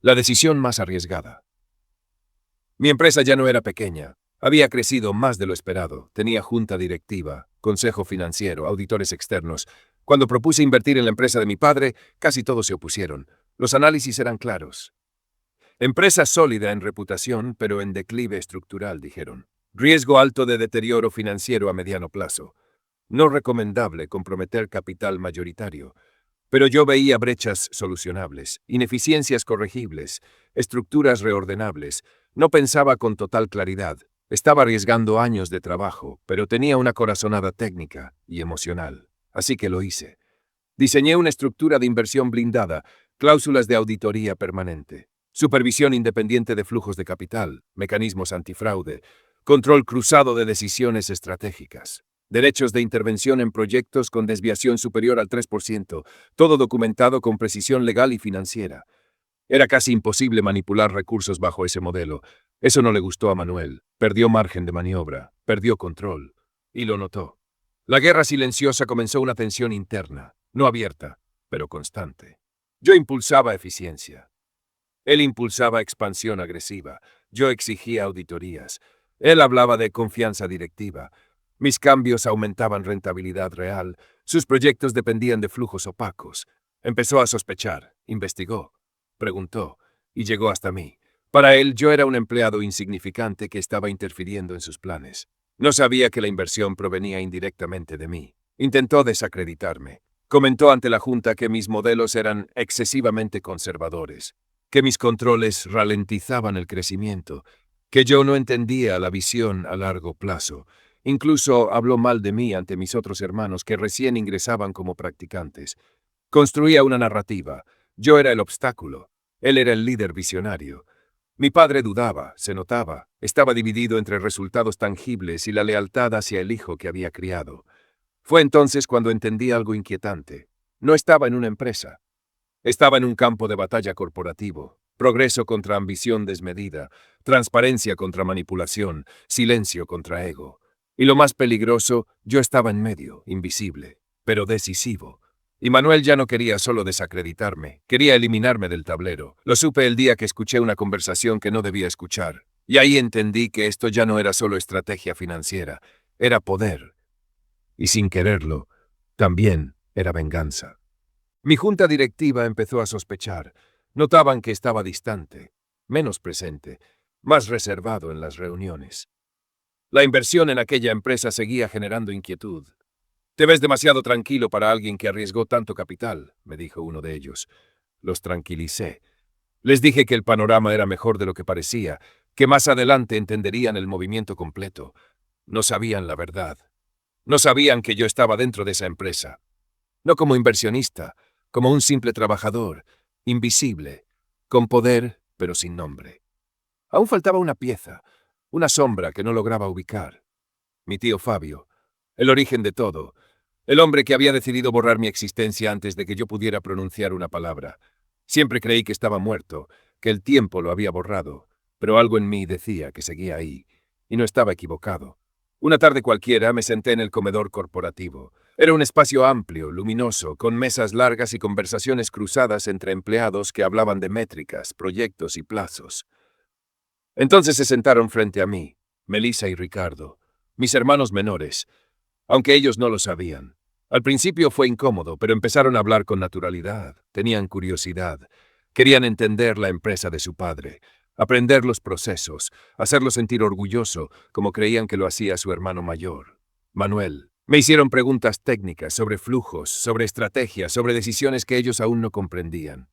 La decisión más arriesgada. Mi empresa ya no era pequeña. Había crecido más de lo esperado. Tenía junta directiva, consejo financiero, auditores externos. Cuando propuse invertir en la empresa de mi padre, casi todos se opusieron. Los análisis eran claros. Empresa sólida en reputación, pero en declive estructural, dijeron. Riesgo alto de deterioro financiero a mediano plazo. No recomendable comprometer capital mayoritario. Pero yo veía brechas solucionables, ineficiencias corregibles, estructuras reordenables. No pensaba con total claridad. Estaba arriesgando años de trabajo, pero tenía una corazonada técnica y emocional. Así que lo hice. Diseñé una estructura de inversión blindada, cláusulas de auditoría permanente, supervisión independiente de flujos de capital, mecanismos antifraude, control cruzado de decisiones estratégicas, derechos de intervención en proyectos con desviación superior al 3%, todo documentado con precisión legal y financiera. Era casi imposible manipular recursos bajo ese modelo. Eso no le gustó a Manuel. Perdió margen de maniobra, perdió control. Y lo notó. La guerra silenciosa comenzó una tensión interna, no abierta, pero constante. Yo impulsaba eficiencia. Él impulsaba expansión agresiva. Yo exigía auditorías. Él hablaba de confianza directiva. Mis cambios aumentaban rentabilidad real. Sus proyectos dependían de flujos opacos. Empezó a sospechar, investigó, preguntó y llegó hasta mí. Para él, yo era un empleado insignificante que estaba interfiriendo en sus planes. No sabía que la inversión provenía indirectamente de mí. Intentó desacreditarme. Comentó ante la Junta que mis modelos eran excesivamente conservadores, que mis controles ralentizaban el crecimiento, que yo no entendía la visión a largo plazo. Incluso habló mal de mí ante mis otros hermanos que recién ingresaban como practicantes. Construía una narrativa. Yo era el obstáculo. Él era el líder visionario. Mi padre dudaba, se notaba. Estaba dividido entre resultados tangibles y la lealtad hacia el hijo que había criado. Fue entonces cuando entendí algo inquietante. No estaba en una empresa. Estaba en un campo de batalla corporativo. Progreso contra ambición desmedida, transparencia contra manipulación, silencio contra ego. Y lo más peligroso, yo estaba en medio, invisible, pero decisivo. Y Manuel ya no quería solo desacreditarme, quería eliminarme del tablero. Lo supe el día que escuché una conversación que no debía escuchar. Y ahí entendí que esto ya no era solo estrategia financiera, era poder. Y sin quererlo, también era venganza. Mi junta directiva empezó a sospechar. Notaban que estaba distante, menos presente, más reservado en las reuniones. La inversión en aquella empresa seguía generando inquietud. «Te ves demasiado tranquilo para alguien que arriesgó tanto capital», me dijo uno de ellos. Los tranquilicé. Les dije que el panorama era mejor de lo que parecía, que más adelante entenderían el movimiento completo. No sabían la verdad. No sabían que yo estaba dentro de esa empresa. No como inversionista, como un simple trabajador, invisible, con poder, pero sin nombre. Aún faltaba una pieza, una sombra que no lograba ubicar. Mi tío Fabio, el origen de todo, el hombre que había decidido borrar mi existencia antes de que yo pudiera pronunciar una palabra. Siempre creí que estaba muerto, que el tiempo lo había borrado, pero algo en mí decía que seguía ahí, y no estaba equivocado. Una tarde cualquiera me senté en el comedor corporativo. Era un espacio amplio, luminoso, con mesas largas y conversaciones cruzadas entre empleados que hablaban de métricas, proyectos y plazos. Entonces se sentaron frente a mí, Melissa y Ricardo, mis hermanos menores, aunque ellos no lo sabían. Al principio fue incómodo, pero empezaron a hablar con naturalidad, tenían curiosidad, querían entender la empresa de su padre, aprender los procesos, hacerlo sentir orgulloso, como creían que lo hacía su hermano mayor, Manuel. Me hicieron preguntas técnicas sobre flujos, sobre estrategias, sobre decisiones que ellos aún no comprendían.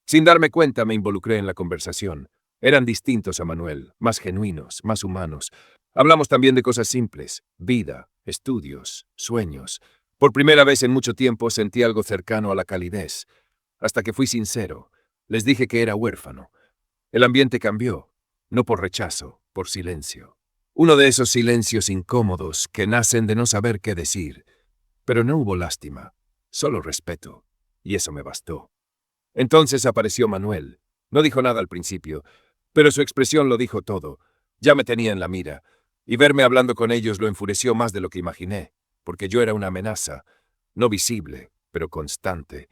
Sin darme cuenta me involucré en la conversación. Eran distintos a Manuel, más genuinos, más humanos. Hablamos también de cosas simples, vida, estudios, sueños. Por primera vez en mucho tiempo sentí algo cercano a la calidez. Hasta que fui sincero, les dije que era huérfano. El ambiente cambió, no por rechazo, por silencio. Uno de esos silencios incómodos que nacen de no saber qué decir. Pero no hubo lástima, solo respeto, y eso me bastó. Entonces apareció Manuel. No dijo nada al principio, pero su expresión lo dijo todo. Ya me tenía en la mira, y verme hablando con ellos lo enfureció más de lo que imaginé, porque yo era una amenaza, no visible, pero constante.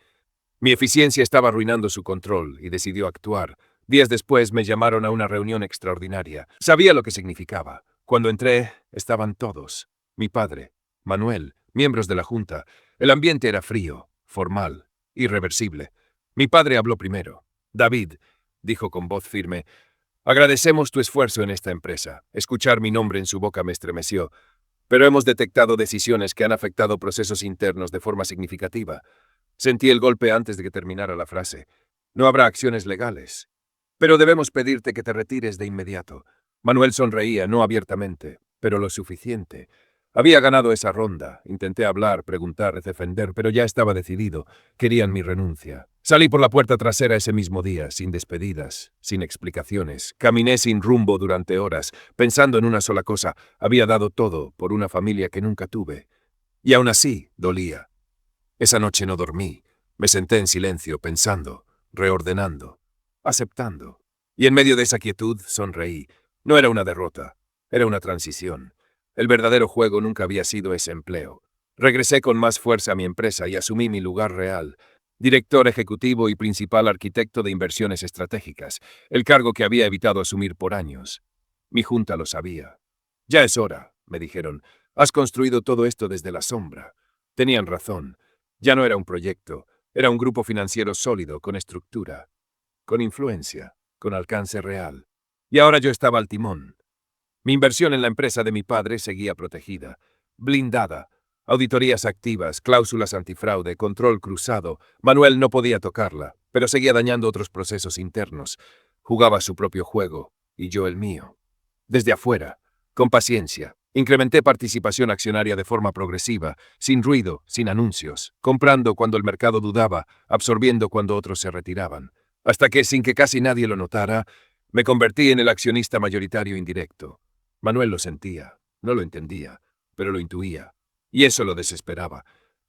Mi eficiencia estaba arruinando su control, y decidió actuar. Días después me llamaron a una reunión extraordinaria. Sabía lo que significaba. Cuando entré, estaban todos. Mi padre, Manuel, miembros de la Junta. El ambiente era frío, formal, irreversible. Mi padre habló primero. «David», dijo con voz firme, «agradecemos tu esfuerzo en esta empresa». Escuchar mi nombre en su boca me estremeció. «Pero hemos detectado decisiones que han afectado procesos internos de forma significativa». Sentí el golpe antes de que terminara la frase. «No habrá acciones legales. Pero debemos pedirte que te retires de inmediato». Manuel sonreía, no abiertamente, pero lo suficiente. Había ganado esa ronda. Intenté hablar, preguntar, defender, pero ya estaba decidido. Querían mi renuncia. Salí por la puerta trasera ese mismo día, sin despedidas, sin explicaciones. Caminé sin rumbo durante horas, pensando en una sola cosa. Había dado todo por una familia que nunca tuve. Y aún así, dolía. Esa noche no dormí. Me senté en silencio, pensando, reordenando, aceptando. Y en medio de esa quietud, sonreí. No era una derrota, era una transición. El verdadero juego nunca había sido ese empleo. Regresé con más fuerza a mi empresa y asumí mi lugar real. director ejecutivo y principal arquitecto de inversiones estratégicas, el cargo que había evitado asumir por años. Mi junta lo sabía. Ya es hora, me dijeron. Has construido todo esto desde la sombra. Tenían razón. Ya no era un proyecto, era un grupo financiero sólido, con estructura, con influencia, con alcance real. Y ahora yo estaba al timón. Mi inversión en la empresa de mi padre seguía protegida, blindada. Auditorías activas, cláusulas antifraude, control cruzado. Manuel no podía tocarla, pero seguía dañando otros procesos internos. Jugaba su propio juego, y yo el mío. Desde afuera, con paciencia, incrementé participación accionaria de forma progresiva, sin ruido, sin anuncios, comprando cuando el mercado dudaba, absorbiendo cuando otros se retiraban. Hasta que, sin que casi nadie lo notara, me convertí en el accionista mayoritario indirecto. Manuel lo sentía, no lo entendía, pero lo intuía. Y eso lo desesperaba.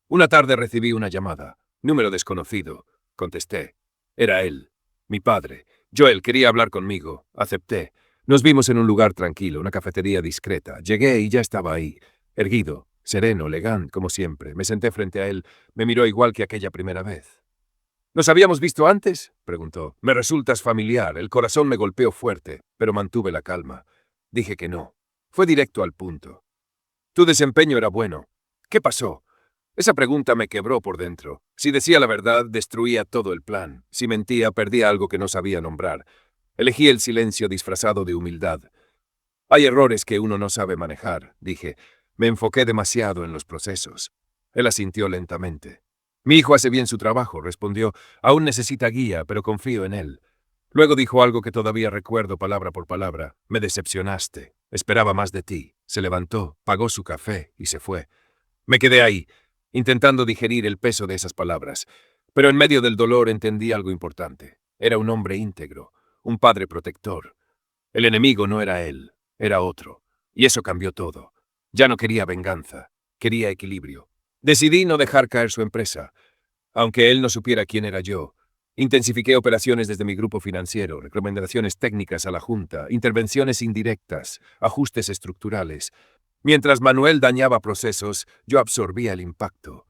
Una tarde recibí una llamada. Número desconocido. Contesté. Era él, mi padre. Joel quería hablar conmigo. Acepté. Nos vimos en un lugar tranquilo, una cafetería discreta. Llegué y ya estaba ahí. Erguido, sereno, elegante, como siempre. Me senté frente a él. Me miró igual que aquella primera vez. ¿Nos habíamos visto antes?, preguntó. Me resultas familiar. El corazón me golpeó fuerte, pero mantuve la calma. Dije que no. Fue directo al punto. Tu desempeño era bueno. ¿Qué pasó? Esa pregunta me quebró por dentro. Si decía la verdad, destruía todo el plan. Si mentía, perdía algo que no sabía nombrar. Elegí el silencio disfrazado de humildad. Hay errores que uno no sabe manejar, dije. Me enfoqué demasiado en los procesos. Él asintió lentamente. Mi hijo hace bien su trabajo, respondió. Aún necesita guía, pero confío en él. Luego dijo algo que todavía recuerdo palabra por palabra. Me decepcionaste. Esperaba más de ti. Se levantó, pagó su café y se fue. Me quedé ahí, intentando digerir el peso de esas palabras. Pero en medio del dolor entendí algo importante. Era un hombre íntegro, un padre protector. El enemigo no era él, era otro. Y eso cambió todo. Ya no quería venganza, quería equilibrio. Decidí no dejar caer su empresa. Aunque él no supiera quién era yo, intensifiqué operaciones desde mi grupo financiero, recomendaciones técnicas a la junta, intervenciones indirectas, ajustes estructurales. Mientras Manuel dañaba procesos, yo absorbía el impacto.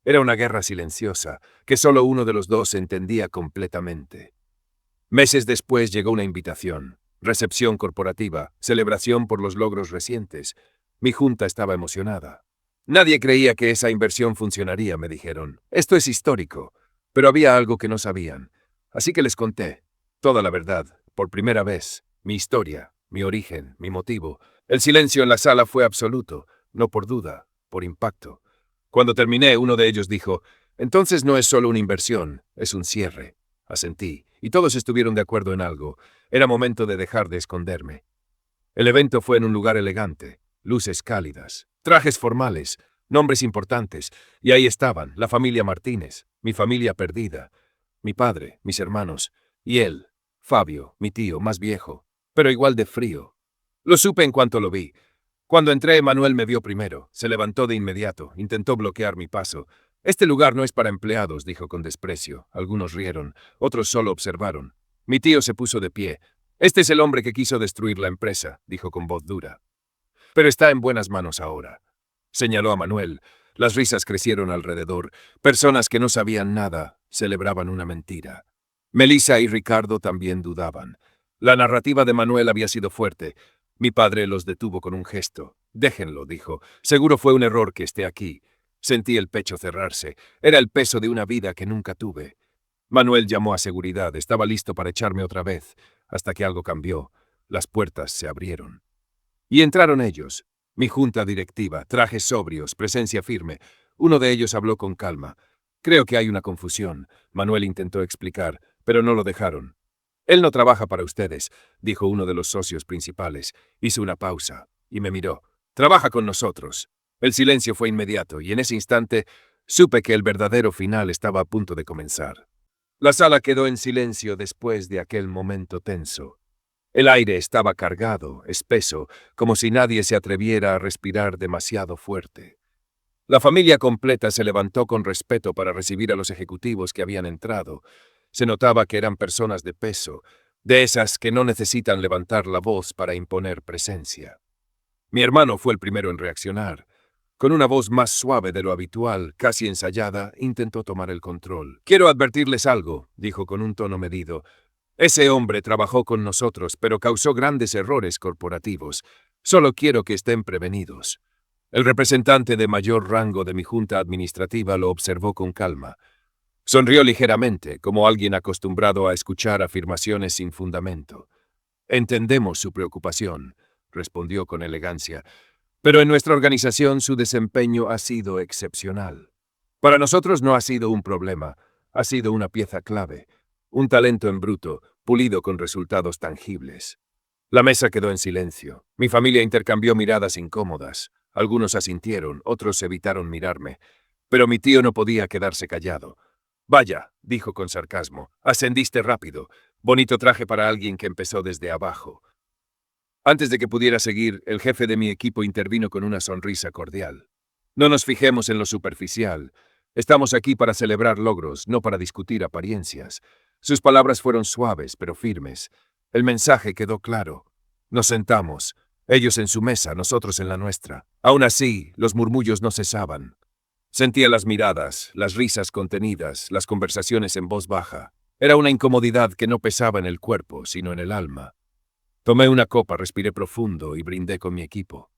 Era una guerra silenciosa, que solo uno de los dos entendía completamente. Meses después llegó una invitación, recepción corporativa, celebración por los logros recientes. Mi junta estaba emocionada. Nadie creía que esa inversión funcionaría, me dijeron. Esto es histórico. Pero había algo que no sabían. Así que les conté toda la verdad, por primera vez, mi historia, mi origen, mi motivo. El silencio en la sala fue absoluto, no por duda, por impacto. Cuando terminé, uno de ellos dijo, entonces no es solo una inversión, es un cierre. Asentí, y todos estuvieron de acuerdo en algo. Era momento de dejar de esconderme. El evento fue en un lugar elegante, luces cálidas, trajes formales, nombres importantes, y ahí estaban, la familia Martínez, mi familia perdida, mi padre, mis hermanos, y él, Fabio, mi tío, más viejo, pero igual de frío. Lo supe en cuanto lo vi. Cuando entré, Manuel me vio primero, se levantó de inmediato, intentó bloquear mi paso. Este lugar no es para empleados, dijo con desprecio. Algunos rieron, otros solo observaron. Mi tío se puso de pie. Este es el hombre que quiso destruir la empresa, dijo con voz dura. Pero está en buenas manos ahora. Señaló a Manuel. Las risas crecieron alrededor. Personas que no sabían nada celebraban una mentira. Melissa y Ricardo también dudaban. La narrativa de Manuel había sido fuerte. Mi padre los detuvo con un gesto. Déjenlo, dijo. Seguro fue un error que esté aquí. Sentí el pecho cerrarse. Era el peso de una vida que nunca tuve. Manuel llamó a seguridad. Estaba listo para echarme otra vez, hasta que algo cambió. Las puertas se abrieron. Y entraron ellos. Mi junta directiva, trajes sobrios, presencia firme. Uno de ellos habló con calma. Creo que hay una confusión. Manuel intentó explicar, pero no lo dejaron. Él no trabaja para ustedes, dijo uno de los socios principales. Hizo una pausa y me miró. Trabaja con nosotros. El silencio fue inmediato y en ese instante supe que el verdadero final estaba a punto de comenzar. La sala quedó en silencio después de aquel momento tenso. El aire estaba cargado, espeso, como si nadie se atreviera a respirar demasiado fuerte. La familia completa se levantó con respeto para recibir a los ejecutivos que habían entrado. Se notaba que eran personas de peso, de esas que no necesitan levantar la voz para imponer presencia. Mi hermano fue el primero en reaccionar. Con una voz más suave de lo habitual, casi ensayada, intentó tomar el control. «Quiero advertirles algo», dijo con un tono medido. «Ese hombre trabajó con nosotros, pero causó grandes errores corporativos. Solo quiero que estén prevenidos». El representante de mayor rango de mi junta administrativa lo observó con calma. Sonrió ligeramente, como alguien acostumbrado a escuchar afirmaciones sin fundamento. «Entendemos su preocupación», respondió con elegancia, «pero en nuestra organización su desempeño ha sido excepcional. Para nosotros no ha sido un problema, ha sido una pieza clave, un talento en bruto, pulido con resultados tangibles». La mesa quedó en silencio. Mi familia intercambió miradas incómodas. Algunos asintieron, otros evitaron mirarme. Pero mi tío no podía quedarse callado. «Vaya», dijo con sarcasmo, «ascendiste rápido. Bonito traje para alguien que empezó desde abajo». Antes de que pudiera seguir, el jefe de mi equipo intervino con una sonrisa cordial. «No nos fijemos en lo superficial. Estamos aquí para celebrar logros, no para discutir apariencias». Sus palabras fueron suaves, pero firmes. El mensaje quedó claro. Nos sentamos, ellos en su mesa, nosotros en la nuestra. Aún así, los murmullos no cesaban. Sentía las miradas, las risas contenidas, las conversaciones en voz baja. Era una incomodidad que no pesaba en el cuerpo, sino en el alma. Tomé una copa, respiré profundo y brindé con mi equipo.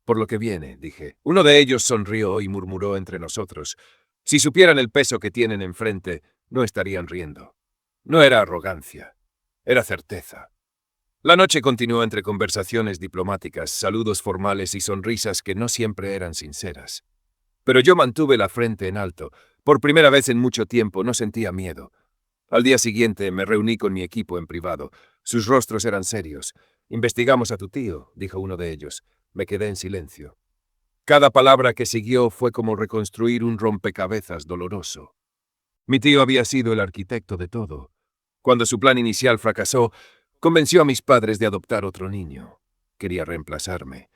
«Por lo que viene», dije. Uno de ellos sonrió y murmuró entre nosotros. «Si supieran el peso que tienen enfrente, no estarían riendo». No era arrogancia, era certeza. La noche continuó entre conversaciones diplomáticas, saludos formales y sonrisas que no siempre eran sinceras. Pero yo mantuve la frente en alto. Por primera vez en mucho tiempo no sentía miedo. Al día siguiente me reuní con mi equipo en privado. Sus rostros eran serios. «Investigamos a tu tío», dijo uno de ellos. Me quedé en silencio. Cada palabra que siguió fue como reconstruir un rompecabezas doloroso. Mi tío había sido el arquitecto de todo. Cuando su plan inicial fracasó, convenció a mis padres de adoptar otro niño. Quería reemplazarme.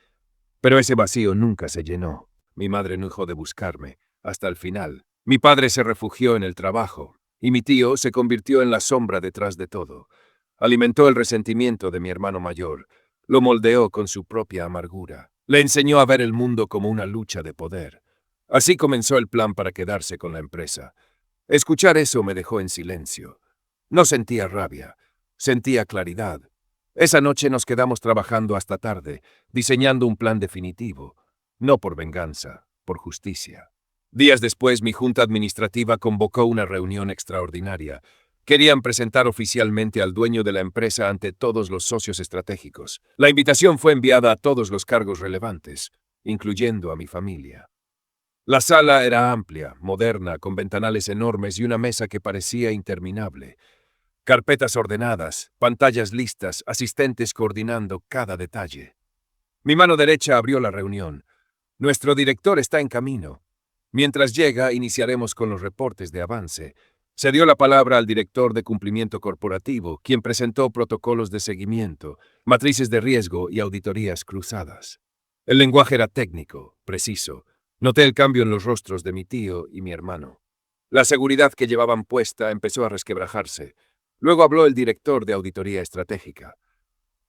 Pero ese vacío nunca se llenó. Mi madre no dejó de buscarme, hasta el final. Mi padre se refugió en el trabajo, y mi tío se convirtió en la sombra detrás de todo. Alimentó el resentimiento de mi hermano mayor. Lo moldeó con su propia amargura. Le enseñó a ver el mundo como una lucha de poder. Así comenzó el plan para quedarse con la empresa. Escuchar eso me dejó en silencio. No sentía rabia, sentía claridad. Esa noche nos quedamos trabajando hasta tarde, diseñando un plan definitivo, no por venganza, por justicia. Días después, mi junta administrativa convocó una reunión extraordinaria. Querían presentar oficialmente al dueño de la empresa ante todos los socios estratégicos. La invitación fue enviada a todos los cargos relevantes, incluyendo a mi familia. La sala era amplia, moderna, con ventanales enormes y una mesa que parecía interminable. Carpetas ordenadas, pantallas listas, asistentes coordinando cada detalle. Mi mano derecha abrió la reunión. «Nuestro director está en camino. Mientras llega, iniciaremos con los reportes de avance». Se dio la palabra al director de cumplimiento corporativo, quien presentó protocolos de seguimiento, matrices de riesgo y auditorías cruzadas. El lenguaje era técnico, preciso. Noté el cambio en los rostros de mi tío y mi hermano. La seguridad que llevaban puesta empezó a resquebrajarse. Luego habló el director de auditoría estratégica.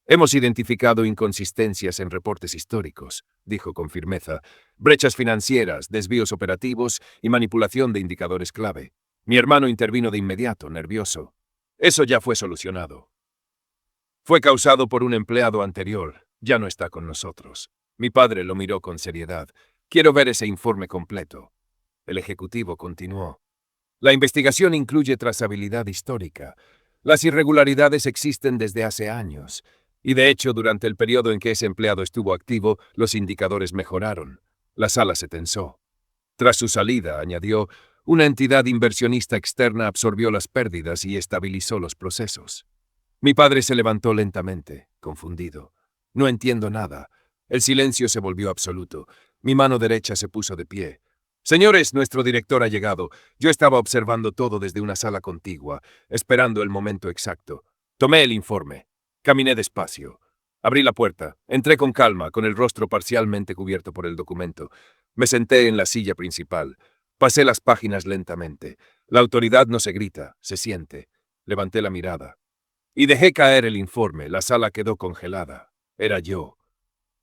«Hemos identificado inconsistencias en reportes históricos», dijo con firmeza, «brechas financieras, desvíos operativos y manipulación de indicadores clave». Mi hermano intervino de inmediato, nervioso. «Eso ya fue solucionado. Fue causado por un empleado anterior. Ya no está con nosotros». Mi padre lo miró con seriedad. «Quiero ver ese informe completo». El ejecutivo continuó. «La investigación incluye trazabilidad histórica. Las irregularidades existen desde hace años. Y de hecho, durante el periodo en que ese empleado estuvo activo, los indicadores mejoraron». La sala se tensó. Tras su salida, añadió, una entidad inversionista externa absorbió las pérdidas y estabilizó los procesos. Mi padre se levantó lentamente, confundido. «No entiendo nada». El silencio se volvió absoluto. Mi mano derecha se puso de pie. «Señores, nuestro director ha llegado. Yo estaba observando todo desde una sala contigua, esperando el momento exacto. Tomé el informe. Caminé despacio. Abrí la puerta. Entré con calma, con el rostro parcialmente cubierto por el documento. Me senté en la silla principal. Pasé las páginas lentamente. La autoridad no se grita, se siente. Levanté la mirada. Y dejé caer el informe. La sala quedó congelada. Era yo.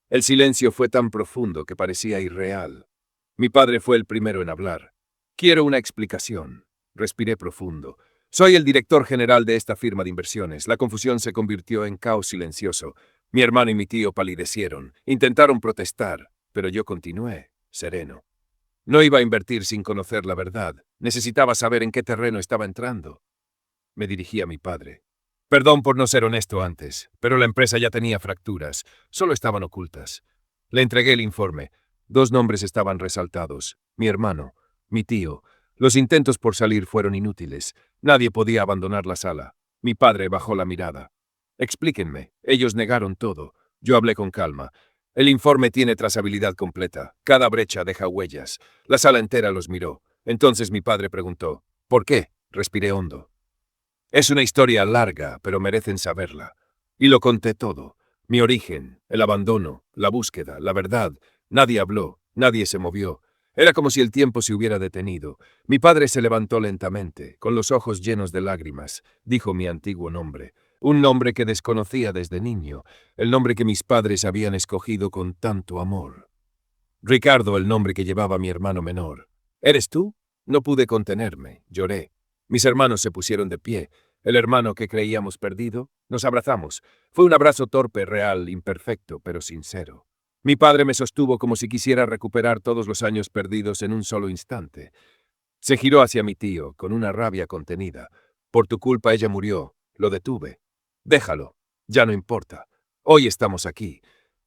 El silencio fue tan profundo que parecía irreal. Mi padre fue el primero en hablar. Quiero una explicación. Respiré profundo. Soy el director general de esta firma de inversiones. La confusión se convirtió en caos silencioso. Mi hermano y mi tío palidecieron. Intentaron protestar, pero yo continué, sereno. No iba a invertir sin conocer la verdad. Necesitaba saber en qué terreno estaba entrando. Me dirigí a mi padre. Perdón por no ser honesto antes, pero la empresa ya tenía fracturas. Solo estaban ocultas. Le entregué el informe. 2 nombres estaban resaltados. Mi hermano, mi tío. Los intentos por salir fueron inútiles. Nadie podía abandonar la sala. Mi padre bajó la mirada. Explíquenme. Ellos negaron todo. Yo hablé con calma. El informe tiene trazabilidad completa. Cada brecha deja huellas. La sala entera los miró. Entonces mi padre preguntó, ¿por qué? Respiré hondo. Es una historia larga, pero merecen saberla. Y lo conté todo. Mi origen, el abandono, la búsqueda, la verdad. Nadie habló, nadie se movió. Era como si el tiempo se hubiera detenido. Mi padre se levantó lentamente, con los ojos llenos de lágrimas. Dijo mi antiguo nombre. Un nombre que desconocía desde niño. El nombre que mis padres habían escogido con tanto amor. Ricardo, el nombre que llevaba mi hermano menor. ¿Eres tú? No pude contenerme. Lloré. Mis hermanos se pusieron de pie. El hermano que creíamos perdido, nos abrazamos. Fue un abrazo torpe, real, imperfecto, pero sincero. Mi padre me sostuvo como si quisiera recuperar todos los años perdidos en un solo instante. Se giró hacia mi tío, con una rabia contenida. Por tu culpa ella murió. Lo detuve. Déjalo. Ya no importa. Hoy estamos aquí.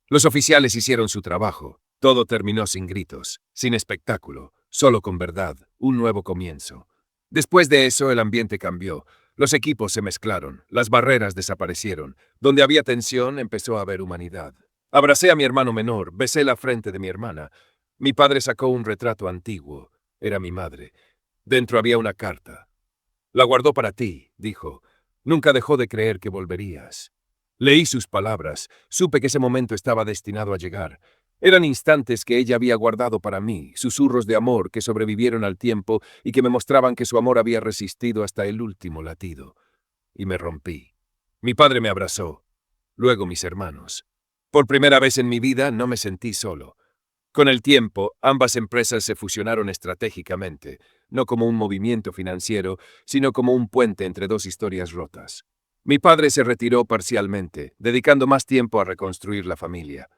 Los oficiales hicieron su trabajo. Todo terminó sin gritos, sin espectáculo, solo con verdad, un nuevo comienzo. Después de eso, el ambiente cambió. Los equipos se mezclaron, las barreras desaparecieron. Donde había tensión, empezó a haber humanidad. Abracé a mi hermano menor, besé la frente de mi hermana. Mi padre sacó un retrato antiguo. Era mi madre. Dentro había una carta. La guardó para ti, dijo. Nunca dejó de creer que volverías. Leí sus palabras. Supe que ese momento estaba destinado a llegar. Eran instantes que ella había guardado para mí, susurros de amor que sobrevivieron al tiempo y que me mostraban que su amor había resistido hasta el último latido. Y me rompí. Mi padre me abrazó. Luego mis hermanos. Por primera vez en mi vida no me sentí solo. Con el tiempo, ambas empresas se fusionaron estratégicamente, no como un movimiento financiero, sino como un puente entre 2 historias rotas. Mi padre se retiró parcialmente, dedicando más tiempo a reconstruir la familia.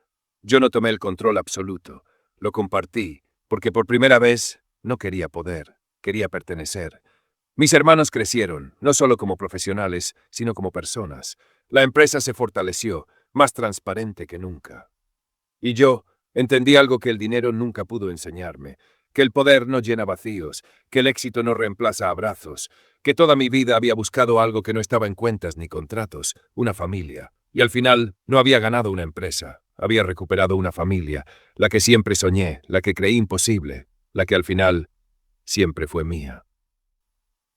Yo no tomé el control absoluto, lo compartí, porque por primera vez no quería poder, quería pertenecer. Mis hermanos crecieron, no solo como profesionales, sino como personas. La empresa se fortaleció, más transparente que nunca. Y yo entendí algo que el dinero nunca pudo enseñarme, que el poder no llena vacíos, que el éxito no reemplaza abrazos, que toda mi vida había buscado algo que no estaba en cuentas ni contratos, una familia. Y al final no había ganado una empresa, había recuperado una familia, la que siempre soñé, la que creí imposible, la que al final siempre fue mía.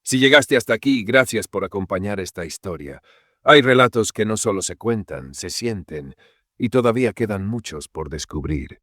Si llegaste hasta aquí, gracias por acompañar esta historia. Hay relatos que no solo se cuentan, se sienten, y todavía quedan muchos por descubrir.